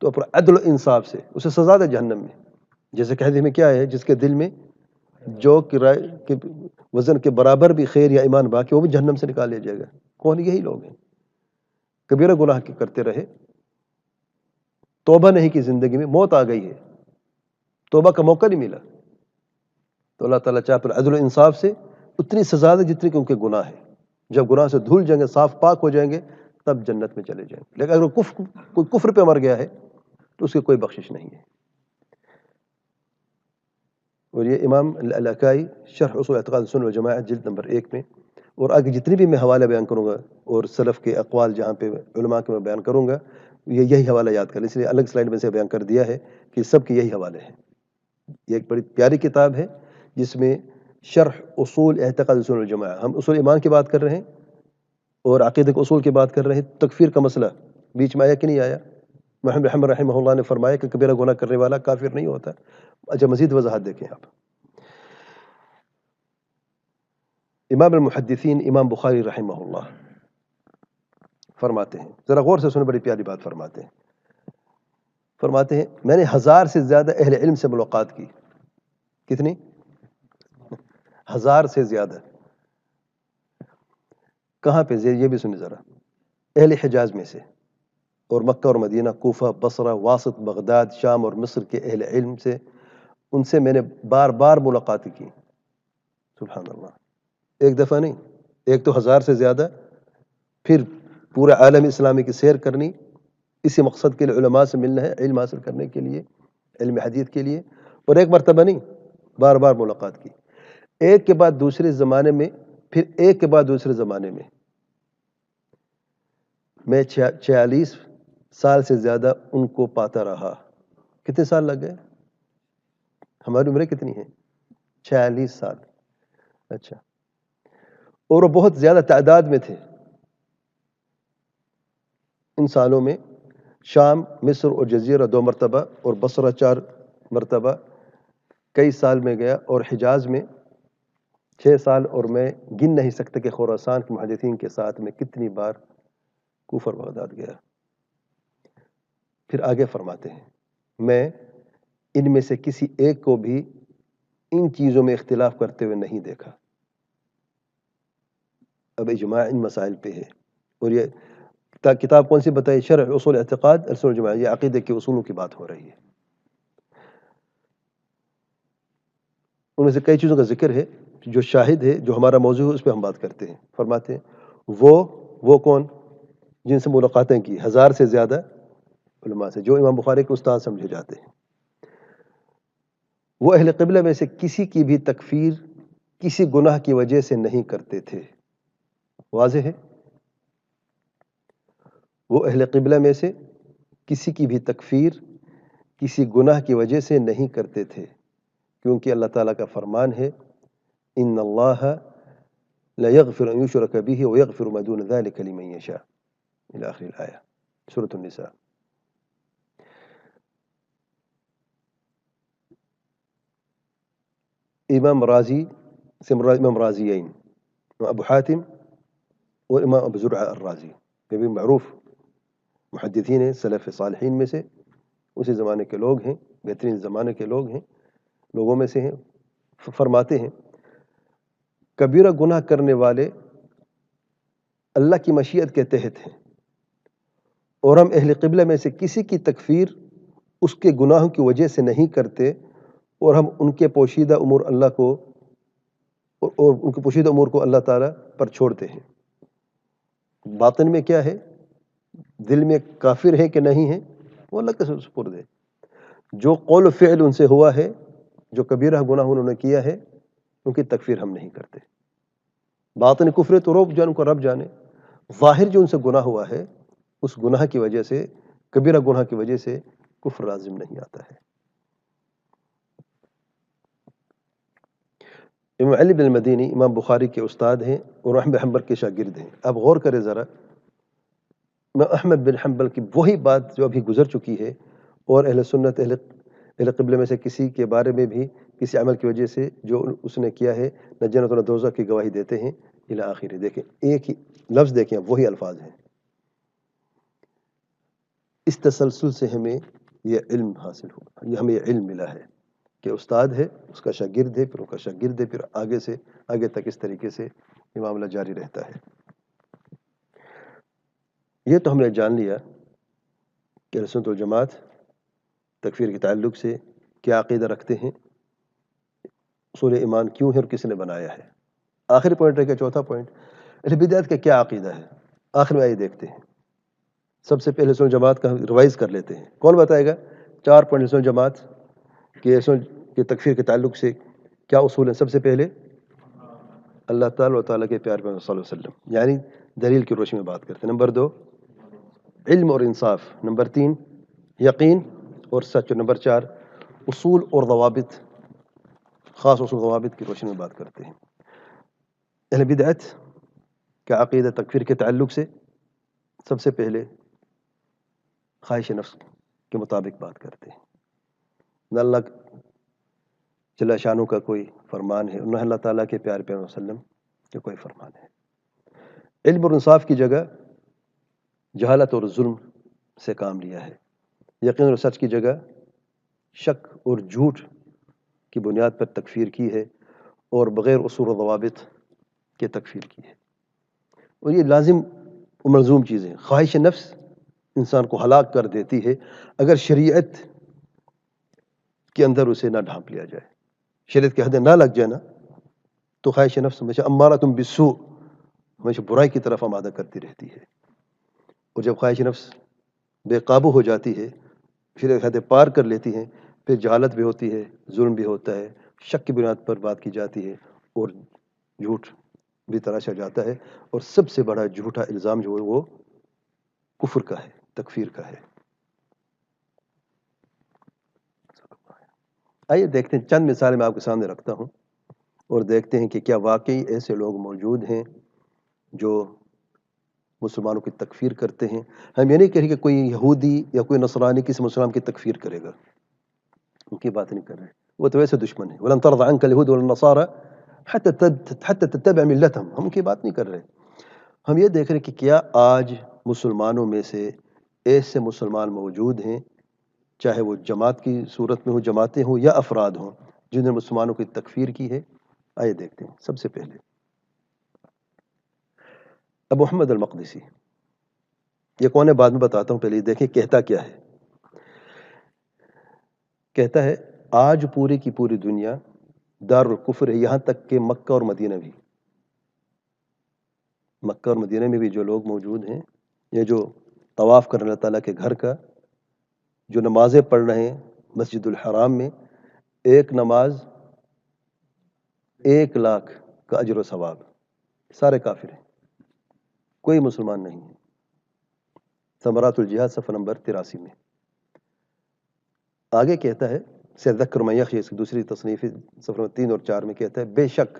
تو اپنا عدل و انصاف سے اسے سزا دے جہنم میں، جیسے کہ حدیث میں کیا ہے، جس کے دل میں جو کرائے کے وزن کے برابر بھی خیر یا ایمان باقی، وہ بھی جہنم سے نکال لیا جائے گا. کون؟ یہی لوگ ہیں کبیرہ گناہ کی کرتے رہے، توبہ نہیں کی، زندگی میں موت آ گئی ہے، توبہ کا موقع نہیں ملا، تو اللہ تعالیٰ چاہے پر عدل و انصاف سے اتنی سزا دے جتنی کہ ان کے گناہ ہے. جب گناہ سے دھل جائیں گے، صاف پاک ہو جائیں گے، تب جنت میں چلے جائیں گے. لیکن اگر کوئی کفر پہ مر گیا ہے تو اس کی کوئی بخشش نہیں ہے. اور یہ امام العلقائی شرح اصول اعتقاد السنہ والجماعہ جلد نمبر 1 میں، اور آگے جتنی بھی میں حوالے بیان کروں گا اور سلف کے اقوال جہاں پہ علماء کے میں بیان کروں گا، یہی حوالہ یاد کر، اس لیے الگ سلائڈ میں سے بیان کر دیا ہے کہ سب کے یہی حوالے ہیں. یہ ایک بڑی پیاری کتاب ہے جس میں شرح اصول اعتقاد السنہ والجماعہ، ہم اصول ایمان کی بات کر رہے ہیں اور عقیدہ کے اصول کی بات کر رہے ہیں. تکفیر کا مسئلہ بیچ میں آیا کہ نہیں آیا؟ محمد بن حنبل رحمہ اللہ نے فرمایا کہ کبیرہ گناہ کرنے والا کافر نہیں ہوتا. اچھا، مزید وضاحت دیکھیں آپ. امام المحدثین امام بخاری رحمہ اللہ فرماتے ہیں، ذرا غور سے سنیں، بڑی پیاری بات فرماتے ہیں. فرماتے ہیں میں نے 1000 سے زیادہ اہل علم سے ملاقات کی. کتنی؟ 1000 سے زیادہ. کہاں پہ؟ یہ بھی سنیں ذرا. اہل حجاز میں سے، اور مکہ اور مدینہ، کوفہ، بصرہ، واسط، بغداد، شام اور مصر کے اہل علم سے، ان سے میں نے بار بار ملاقاتیں کی. سبحان اللہ، ایک دفعہ نہیں، ایک تو 1000 سے زیادہ، پھر پورے عالم اسلامی کی سیر کرنی، اسی مقصد کے لیے علماء سے ملنا ہے، علم حاصل کرنے کے لیے، علم حدیث کے لیے. اور ایک مرتبہ نہیں، بار بار ملاقات کی، ایک کے بعد دوسرے زمانے میں، پھر ایک کے بعد دوسرے زمانے میں. میں 46 سال سے زیادہ ان کو پاتا رہا. کتنے سال لگ گئے؟ ہماری عمریں کتنی ہیں؟ 46 سال. اچھا، اور وہ بہت زیادہ تعداد میں تھے. ان سالوں میں شام، مصر اور جزیرہ 2 مرتبہ، اور بصرہ 4 مرتبہ، کئی سال میں گیا، اور حجاز میں 6 سال، اور میں گن نہیں سکتا کہ خراسان کے محدثین کے ساتھ میں کتنی بار کوفہ اور بغداد گیا. پھر آگے فرماتے ہیں میں ان میں سے کسی ایک کو بھی ان چیزوں میں اختلاف کرتے ہوئے نہیں دیکھا. اب اجماع ان مسائل پہ ہے. اور یہ کتاب کون سی بتائی؟ شرح اصول اعتقاد السنہ والجماعہ. یہ عقیدے کے اصولوں کی بات ہو رہی ہے. ان میں سے کئی چیزوں کا ذکر ہے جو شاہد ہے، جو ہمارا موضوع ہے، اس پہ ہم بات کرتے ہیں. فرماتے ہیں وہ کون جن سے ملاقاتیں کی 1000 سے زیادہ علماء سے، جو امام بخاری کے استاد سمجھے جاتے ہیں. وہ اہل قبلہ میں سے کسی کی بھی تکفیر کسی گناہ کی وجہ سے نہیں کرتے تھے. واضح ہے؟ وہ اہل قبلہ میں سے کسی کی بھی تکفیر کسی گناہ کی وجہ سے نہیں کرتے تھے، کیونکہ اللہ تعالیٰ کا فرمان ہے ان اللہ لا یغفر ان یشرک به ویغفر ما دون ذلك لمن یشاء الى آخر الآیہ، سورۃ النساء۔ امام راضی سے مراد امام راضیین، ابو حاتم اور امام ابو زرع الرازی، یہ بھی معروف محدثین ہیں، سلف صالحین میں سے، اسی زمانے کے لوگ ہیں، بہترین زمانے کے لوگوں میں سے ہیں۔ فرماتے ہیں کبیرہ گناہ کرنے والے اللہ کی مشیت کے تحت ہیں، اور ہم اہل قبلہ میں سے کسی کی تکفیر اس کے گناہوں کی وجہ سے نہیں کرتے، اور ہم ان کے پوشیدہ امور اللہ تعالیٰ پر چھوڑتے ہیں۔ باطن میں کیا ہے، دل میں کافر ہے کہ نہیں ہے، وہ اللہ کے سپرد ہے۔ جو قول و فعل ان سے ہوا ہے، جو کبیرہ گناہ انہوں نے کیا ہے، ان کی تکفیر ہم نہیں کرتے۔ باطن کفر تو ان کو رب جانے، ظاہر جو ان سے گناہ ہوا ہے، اس گناہ کی وجہ سے، کبیرہ گناہ کی وجہ سے کفر لازم نہیں آتا ہے۔ امام علی بن المدینی امام بخاری کے استاد ہیں اور احمد بن حنبل کے شاگرد ہیں۔ اب غور کریں ذرا، امام احمد بن حنبل کی وہی بات جو ابھی گزر چکی ہے، اور اہل سنت اہل قبلہ میں سے کسی کے بارے میں بھی کسی عمل کی وجہ سے جو اس نے کیا ہے، نہ جنت و نہ دوزخ کی گواہی دیتے ہیں الی آخر۔ دیکھیں ایک ہی لفظ، دیکھیں وہی الفاظ ہیں۔ اس تسلسل سے ہمیں یہ علم حاصل ہوگا، یہ ہمیں یہ علم ملا ہے کہ استاد ہے، اس کا شاگرد ہے، پھر ان کا شاگرد ہے، پھر آگے تک اس طریقے سے یہ معاملہ جاری رہتا ہے۔ یہ تو ہم نے جان لیا کہ اہل سنت والجماعت تکفیر کے تعلق سے کیا عقیدہ رکھتے ہیں، اصول ایمان کیوں ہے اور کس نے بنایا ہے۔ آخری پوائنٹ رہ گیا، چوتھا پوائنٹ، اہل بدعت کا کیا عقیدہ ہے۔ آخر میں آئیے دیکھتے ہیں۔ سب سے پہلے سنت جماعت کا ریوائز کر لیتے ہیں۔ کون بتائے گا 4 پوائنٹ سنت جماعت کے تکفیر کے تعلق سے کیا اصول ہیں؟ سب سے پہلے اللہ تعالیٰ و تعالیٰ کے پیار میں صلی اللہ علیہ وسلم، یعنی دلیل کی روشنی میں بات کرتے ہیں۔ نمبر 2 علم اور انصاف، نمبر 3 یقین اور سچ، اور نمبر 4 اصول اور ضوابط، خاص اصول ضوابط کی روشنی میں بات کرتے ہیں۔ اہل بدعت کا عقیدہ تکفیر کے تعلق سے سب سے پہلے خواہش نفس کے مطابق بات کرتے ہیں، نہ اللہ جل شانہ کا کوئی فرمان ہے، نہ اللہ تعالیٰ کے پیارے پیغمبر صلی اللہ علیہ وسلم کا کوئی فرمان ہے۔ علم اور انصاف کی جگہ جہالت اور ظلم سے کام لیا ہے۔ یقین اور سچ کی جگہ شک اور جھوٹ کی بنیاد پر تکفیر کی ہے، اور بغیر اصول و ضوابط کے تکفیر کی ہے۔ اور یہ لازم و ملزوم چیزیں، خواہش نفس انسان کو ہلاک کر دیتی ہے اگر شریعت کے اندر اسے نہ ڈھانپ لیا جائے، شریعت کی حدیں نہ لگ جائے نا، تو خواہش نفس ہمیشہ امارۃ بالسوء، ہمیشہ برائی کی طرف آمادہ کرتی رہتی ہے۔ اور جب خواہش نفس بے قابو ہو جاتی ہے، پھر ایک حد پار کر لیتی ہیں، پھر جہالت بھی ہوتی ہے، ظلم بھی ہوتا ہے، شک کی بنیاد پر بات کی جاتی ہے، اور جھوٹ بھی تراشا جاتا ہے، اور سب سے بڑا جھوٹا الزام جو ہے وہ کفر کا ہے، تکفیر کا ہے۔ آئیے دیکھتے ہیں، چند مثالیں میں آپ کے سامنے رکھتا ہوں، اور دیکھتے ہیں کہ کیا واقعی ایسے لوگ موجود ہیں جو مسلمانوں کی تکفیر کرتے ہیں۔ ہم یہ نہیں کہہ رہے کہ کوئی یہودی یا کوئی نصرانی کسی مسلمان کی تکفیر کرے گا، ان کی بات نہیں کر رہے، وہ تو ویسے دشمن ہے۔ وَلَن تَرْضَ عَنْكَ الْيَهُودُ وَلَا النَّصَارَىٰ حَتَّى تَتَّبِعَ مِلَّتَهُمْ، ہم ان کی بات نہیں کر رہے۔ ہم یہ دیکھ رہے ہیں کہ کیا آج مسلمانوں میں سے ایسے مسلمان موجود ہیں، چاہے وہ جماعت کی صورت میں ہو، جماعتیں ہوں یا افراد ہوں، جنہوں نے مسلمانوں کی تکفیر کی ہے۔ آئیے دیکھتے ہیں۔ سب سے پہلے ابو محمد المقدسی، یہ کون ہے بعد میں بتاتا ہوں، پہلے دیکھیں کہتا کیا ہے۔ کہتا ہے آج پوری کی پوری دنیا دار الکفر ہے، یہاں تک کہ مکہ اور مدینہ بھی، مکہ اور مدینہ میں بھی جو لوگ موجود ہیں، یہ جو طواف کر اللہ تعالیٰ کے گھر کا، جو نمازیں پڑھ رہے ہیں مسجد الحرام میں، ایک نماز 1,00,000 کا اجر و ثواب، سارے کافر ہیں، کوئی مسلمان نہیں ہے۔ ثمرات الجہاد صفحہ نمبر 83 میں۔ آگے کہتا ہے سیذکر من یخشی، اس کی دوسری تصنیف صفحہ نمبر 3 اور 4 میں کہتا ہے بے شک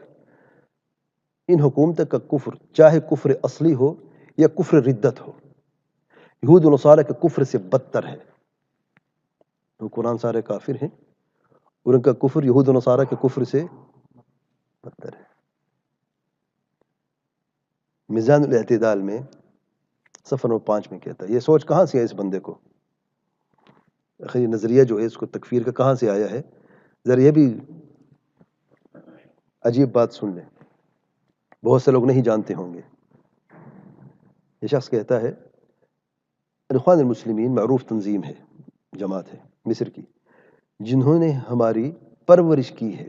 ان حکومتوں کا کفر چاہے کفر اصلی ہو یا کفر ردت ہو، یہود و نصارہ کے کفر سے بدتر ہے. قرآن سارے کافر ہیں اور ان کا کفر یہود و نصارہ کے کفر سے بدتر ہے. میزان الاعتدال میں صفحہ نمبر 5 میں کہتا ہے. یہ سوچ کہاں سے ہے اس بندے کو؟ یہ نظریہ جو ہے اس کو تکفیر کا کہاں سے آیا ہے؟ ذرا یہ بھی عجیب بات سن لیں، بہت سے لوگ نہیں جانتے ہوں گے. یہ شخص کہتا ہے اخوان المسلمین معروف تنظیم ہے، جماعت ہے مصر کی، جنہوں نے ہماری پرورش کی ہے.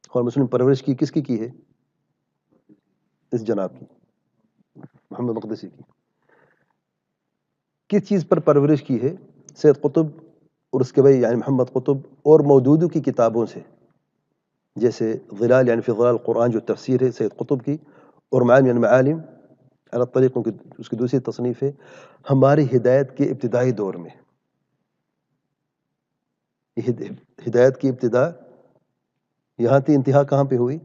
اخوان مسلم پرورش کس کی ہے؟ اس جناب کی، محمد مقدسی کی. کس چیز پر پرورش کی ہے؟ سید قطب اور اس کے بھائی یعنی محمد قطب اور مودودی کی کتابوں سے، جیسے ظلال یعنی فی ظلال القرآن جو تفسیر ہے سید قطب کی، اور معالم یعنی معالم علی الطریق اس کی دوسری تصنیف ہے. ہماری ہدایت کے ابتدائی دور میں، ہدایت کی ابتدا یہاں تھی، انتہا کہاں پہ ہوئی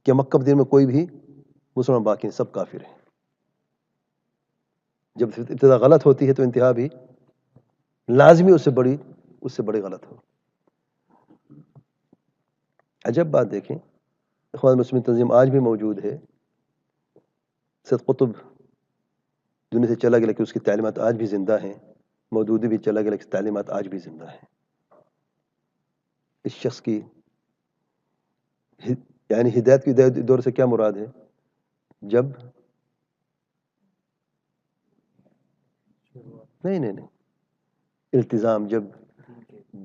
کہ مکہ مدینہ میں کوئی بھی مسلمان باقی نہیں، سب کافر ہیں. جب ابتدا غلط ہوتی ہے تو انتہا بھی لازمی اس سے بڑی غلط ہو. عجب بات دیکھیں، اخوان مسلمین تنظیم آج بھی موجود ہے. سید قطب دنیا سے چلا گیا لیکن اس کی تعلیمات آج بھی زندہ ہیں. مودودی بھی چلا گیا لیکن اس کی تعلیمات آج بھی زندہ ہیں. اس شخص کی یعنی ہدایت کی دور سے کیا مراد ہے؟ جب نہیں التزام جب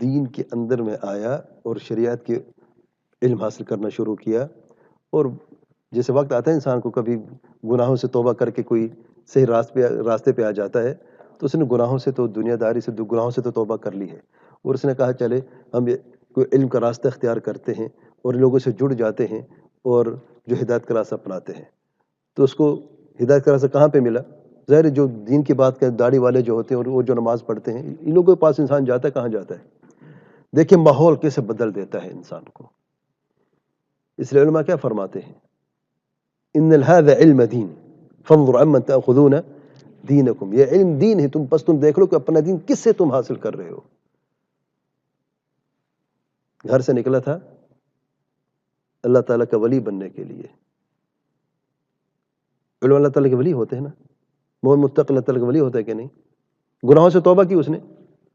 دین کے اندر میں آیا اور شریعت کے علم حاصل کرنا شروع کیا، اور جیسے وقت آتا ہے انسان کو کبھی گناہوں سے توبہ کر کے کوئی صحیح راستے پہ آ جاتا ہے، تو اس نے گناہوں سے تو دنیا داری سے گناہوں سے تو توبہ کر لی ہے، اور اس نے کہا چلے ہم کوئی علم کا راستہ اختیار کرتے ہیں اور لوگوں سے جڑ جاتے ہیں اور جو ہدایت کا راستہ اپناتے ہیں. تو اس کو ہدایت کا راستہ کہاں پہ ملا؟ ظاہر جو دین کی بات کریں، داڑھی والے جو ہوتے ہیں اور وہ جو نماز پڑھتے ہیں، ان لوگوں کے پاس انسان جاتا ہے، کہاں جاتا ہے؟ دیکھیں ماحول کیسے بدل دیتا ہے انسان کو. اس لیے علماء کیا فرماتے ہیں؟ ان هذا علم دین فانظر عمن تاخذون دینکم، یہ علم دین ہے، تم دیکھ لو کہ اپنا دین کس سے تم حاصل کر رہے ہو. گھر سے نکلا تھا اللہ تعالیٰ کا ولی بننے کے لیے. علماء اللہ تعالیٰ کے ولی ہوتے ہیں نا، مومن متقی اللہ تعالیٰ کے ولی ہوتا ہے کہ نہیں؟ گناہوں سے توبہ کی، اس نے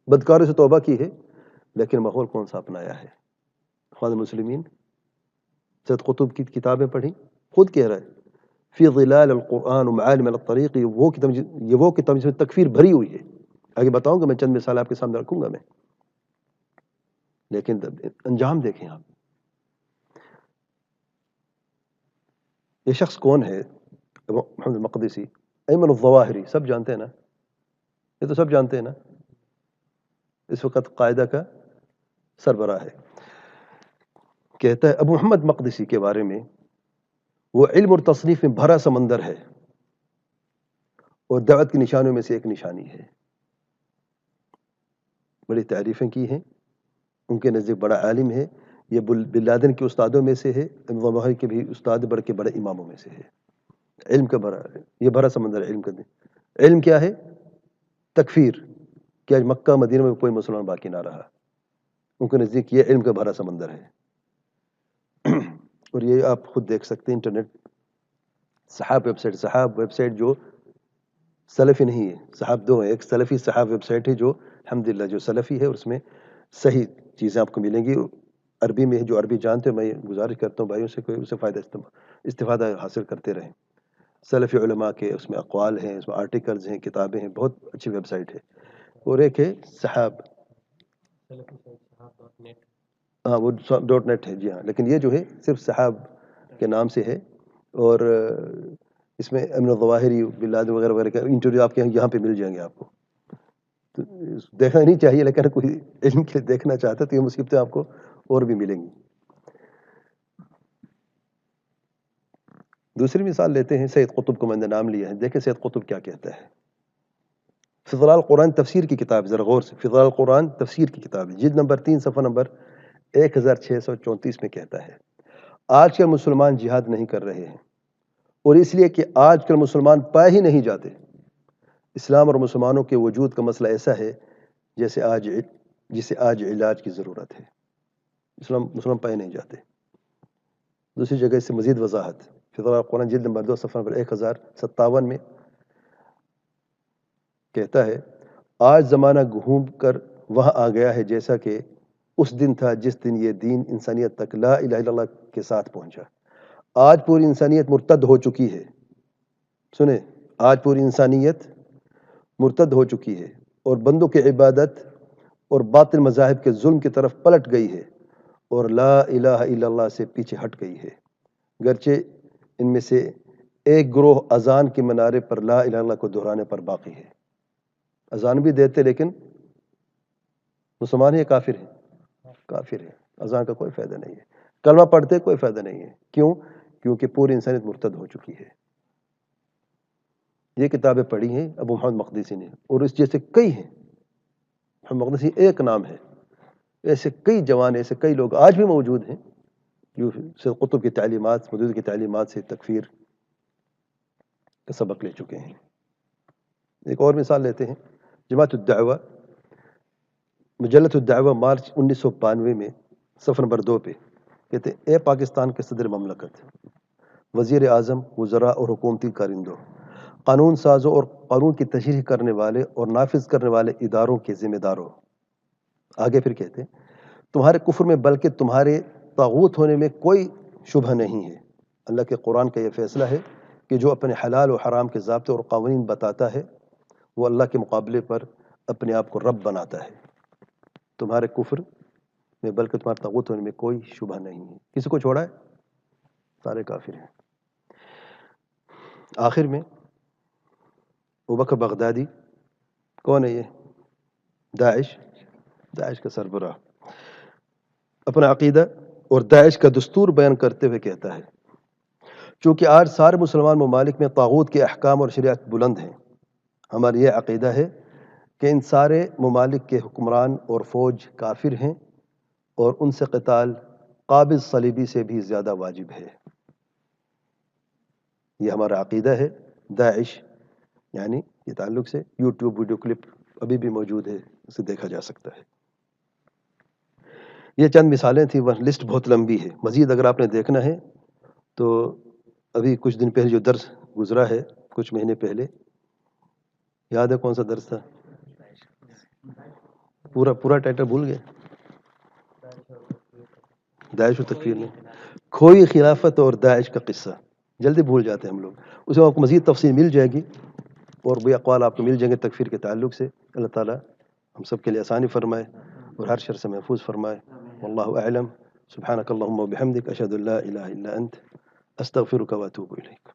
بدکاروں سے توبہ کی ہے، لیکن ماحول کون سا اپنایا ہے؟ اخوان المسلمین سید قطب کی کتابیں پڑھی، خود کہہ رہا ہے فی ظلال القرآن و معالم علی الطریق، یہ وہ کتاب جس میں تکفیر بھری ہوئی ہے. آگے بتاؤں گا میں، چند مثال آپ کے سامنے رکھوں گا میں، لیکن انجام دیکھیں آپ. یہ شخص کون ہے؟ محمد مقدسی، ایمن الظواہری، سب جانتے ہیں نا؟ یہ تو سب جانتے ہیں نا؟ اس وقت قاعدہ کا سربراہ ہے. کہتا ہے ابو محمد مقدسی کے بارے میں، وہ علم اور تصنیف میں بھرا سمندر ہے اور دعوت کی نشانیوں میں سے ایک نشانی ہے. بڑی تعریفیں کی ہیں، ان کے نزدیک بڑا عالم ہے. یہ بن لادن کے استادوں میں سے ہے، ابن ظواہری کے بھی استاد بڑھ کے بڑے اماموں میں سے ہے. علم کا بھرا ہے، یہ بھرا سمندر ہے علم کا. علم کیا ہے؟ تکفیر، کہ آج مکہ مدینہ میں کوئی مسلمان باقی نہ رہا. ان کے نزدیک یہ علم کا بھرا سمندر ہے. اور یہ آپ خود دیکھ سکتے ہیں انٹرنیٹ، صحاب ویب سائٹ جو سلفی نہیں ہے. صحاب دو ہیں، ایک سلفی صحاب ویب سائٹ ہے جو الحمدللہ جو سلفی ہے، اور اس میں صحیح چیزیں آپ کو ملیں گی عربی میں. جو عربی جانتے ہیں میں گزارش کرتا ہوں بھائیوں سے کوئی اسے فائدہ استفادہ حاصل کرتے رہیں. سلفی علماء کے اس میں اقوال ہیں، اس میں آرٹیکلز ہیں، کتابیں ہیں، بہت اچھی ویب سائٹ ہے. اور ایک ہے صحاب، ہاں وہ .net ہے، جی ہاں، لیکن یہ جو ہے صرف صحاب کے نام سے ہے. اور اس میں امن الظواہری بلاد وغیرہ وغیرہ کا انٹرویو آپ کے یہاں پہ مل جائیں گے آپ کو. تو دیکھنا نہیں چاہیے، لیکن کوئی علم کے دیکھنا چاہتا ہے تو یہ مصیبتیں آپ کو اور بھی ملیں گی. دوسری مثال لیتے ہیں، سید قطب کو میں نے نام لیا ہے، دیکھیں سید قطب کیا کہتا ہے. فضلاء القرآن تفسیر کی کتاب، ذرا غور سے، فضلاء القرآن تفسیر کی کتاب ہے، جلد نمبر 3 صفحہ نمبر 1634 میں کہتا ہے آج کل مسلمان جہاد نہیں کر رہے ہیں، اور اس لیے کہ آج کل مسلمان پائے ہی نہیں جاتے۔ اسلام اور مسلمانوں کے وجود کا مسئلہ ایسا ہے جسے آج علاج کی ضرورت ہے۔ مسلمان پائے نہیں جاتے۔ دوسری جگہ سے مزید وضاحت، فضلاء القرآن جلد نمبر 2 صفحہ نمبر 1057 میں کہتا ہے آج زمانہ گھوم کر وہاں آ گیا ہے جیسا کہ اس دن تھا جس دن یہ دین انسانیت تک لا الہ الا اللہ کے ساتھ پہنچا۔ آج پوری انسانیت مرتد ہو چکی ہے، سنیں، آج پوری انسانیت مرتد ہو چکی ہے اور بندوں کی عبادت اور باطل مذاہب کے ظلم کی طرف پلٹ گئی ہے اور لا الہ الا اللہ سے پیچھے ہٹ گئی ہے، گرچہ ان میں سے ایک گروہ اذان کے منارے پر لا الہ الا اللہ کو دہرانے پر باقی ہے۔ اذان بھی دیتے لیکن مسلمان ہی کافر ہیں، کافر ہیں، اذان کا کوئی فائدہ نہیں ہے، کلمہ پڑھتے کوئی فائدہ نہیں ہے۔ کیوں؟ کیونکہ پوری انسانیت مرتد ہو چکی ہے۔ یہ کتابیں پڑھی ہیں ابو محمد مقدسی نے، اور اس جیسے کئی ہیں۔ محمد مقدسی ایک نام ہے، ایسے کئی جوان، ایسے کئی لوگ آج بھی موجود ہیں جو سید قطب کی تعلیمات، مودودی کی تعلیمات سے تکفیر کا سبق لے چکے ہیں۔ ایک اور مثال لیتے ہیں، جماعت الدعوہ، مجلۃ الدعوہ مارچ 1992 میں صفحہ نمبر 2 پہ کہتے ہیں اے پاکستان کے صدر مملکت، وزیر اعظم، وزراء اور حکومتی کارندوں، قانون سازوں اور قانون کی تشریح کرنے والے اور نافذ کرنے والے اداروں کے ذمہ داروں، آگے پھر کہتے ہیں تمہارے کفر میں بلکہ تمہارے طاغوت ہونے میں کوئی شبہ نہیں ہے۔ اللہ کے قرآن کا یہ فیصلہ ہے کہ جو اپنے حلال و حرام کے ضابطے اور قوانین بتاتا ہے وہ اللہ کے مقابلے پر اپنے آپ کو رب بناتا ہے۔ تمہارے کفر میں بلکہ تمہارے طاغوت ہونے میں کوئی شبہ نہیں ہے۔ کسی کو چھوڑا ہے؟ سارے کافر ہیں۔ آخر میں ابوبکر بغدادی کون ہے؟ یہ داعش کا سربراہ، اپنا عقیدہ اور داعش کا دستور بیان کرتے ہوئے کہتا ہے چونکہ آج سارے مسلمان ممالک میں طاغوت کے احکام اور شریعت بلند ہیں، ہمارا یہ عقیدہ ہے کہ ان سارے ممالک کے حکمران اور فوج کافر ہیں اور ان سے قتال قابض صلیبی سے بھی زیادہ واجب ہے۔ یہ ہمارا عقیدہ ہے۔ داعش یعنی یہ تعلق سے یوٹیوب ویڈیو کلپ ابھی بھی موجود ہے، اسے دیکھا جا سکتا ہے۔ یہ چند مثالیں تھیں، وہ لسٹ بہت لمبی ہے، مزید اگر آپ نے دیکھنا ہے تو ابھی کچھ دن پہلے جو درس گزرا ہے، کچھ مہینے پہلے، یاد ہے کون سا درس تھا؟ پورا ٹائٹل بھول گئے؟ داعش و تکفیر میں کھوئی خلافت اور داعش کا قصہ، جلدی بھول جاتے ہیں ہم لوگ، اس میں آپ کو مزید تفصیل مل جائے گی اور بھی اقوال آپ کو مل جائیں گے تکفیر کے تعلق سے۔ اللہ تعالیٰ ہم سب کے لیے آسانی فرمائے اور ہر شر سے محفوظ فرمائے۔ واللہ اعلم، سبحانک اللہم و بحمدک، اشہد ان لا الہ الا انت، استغفرک و اتوب الیک۔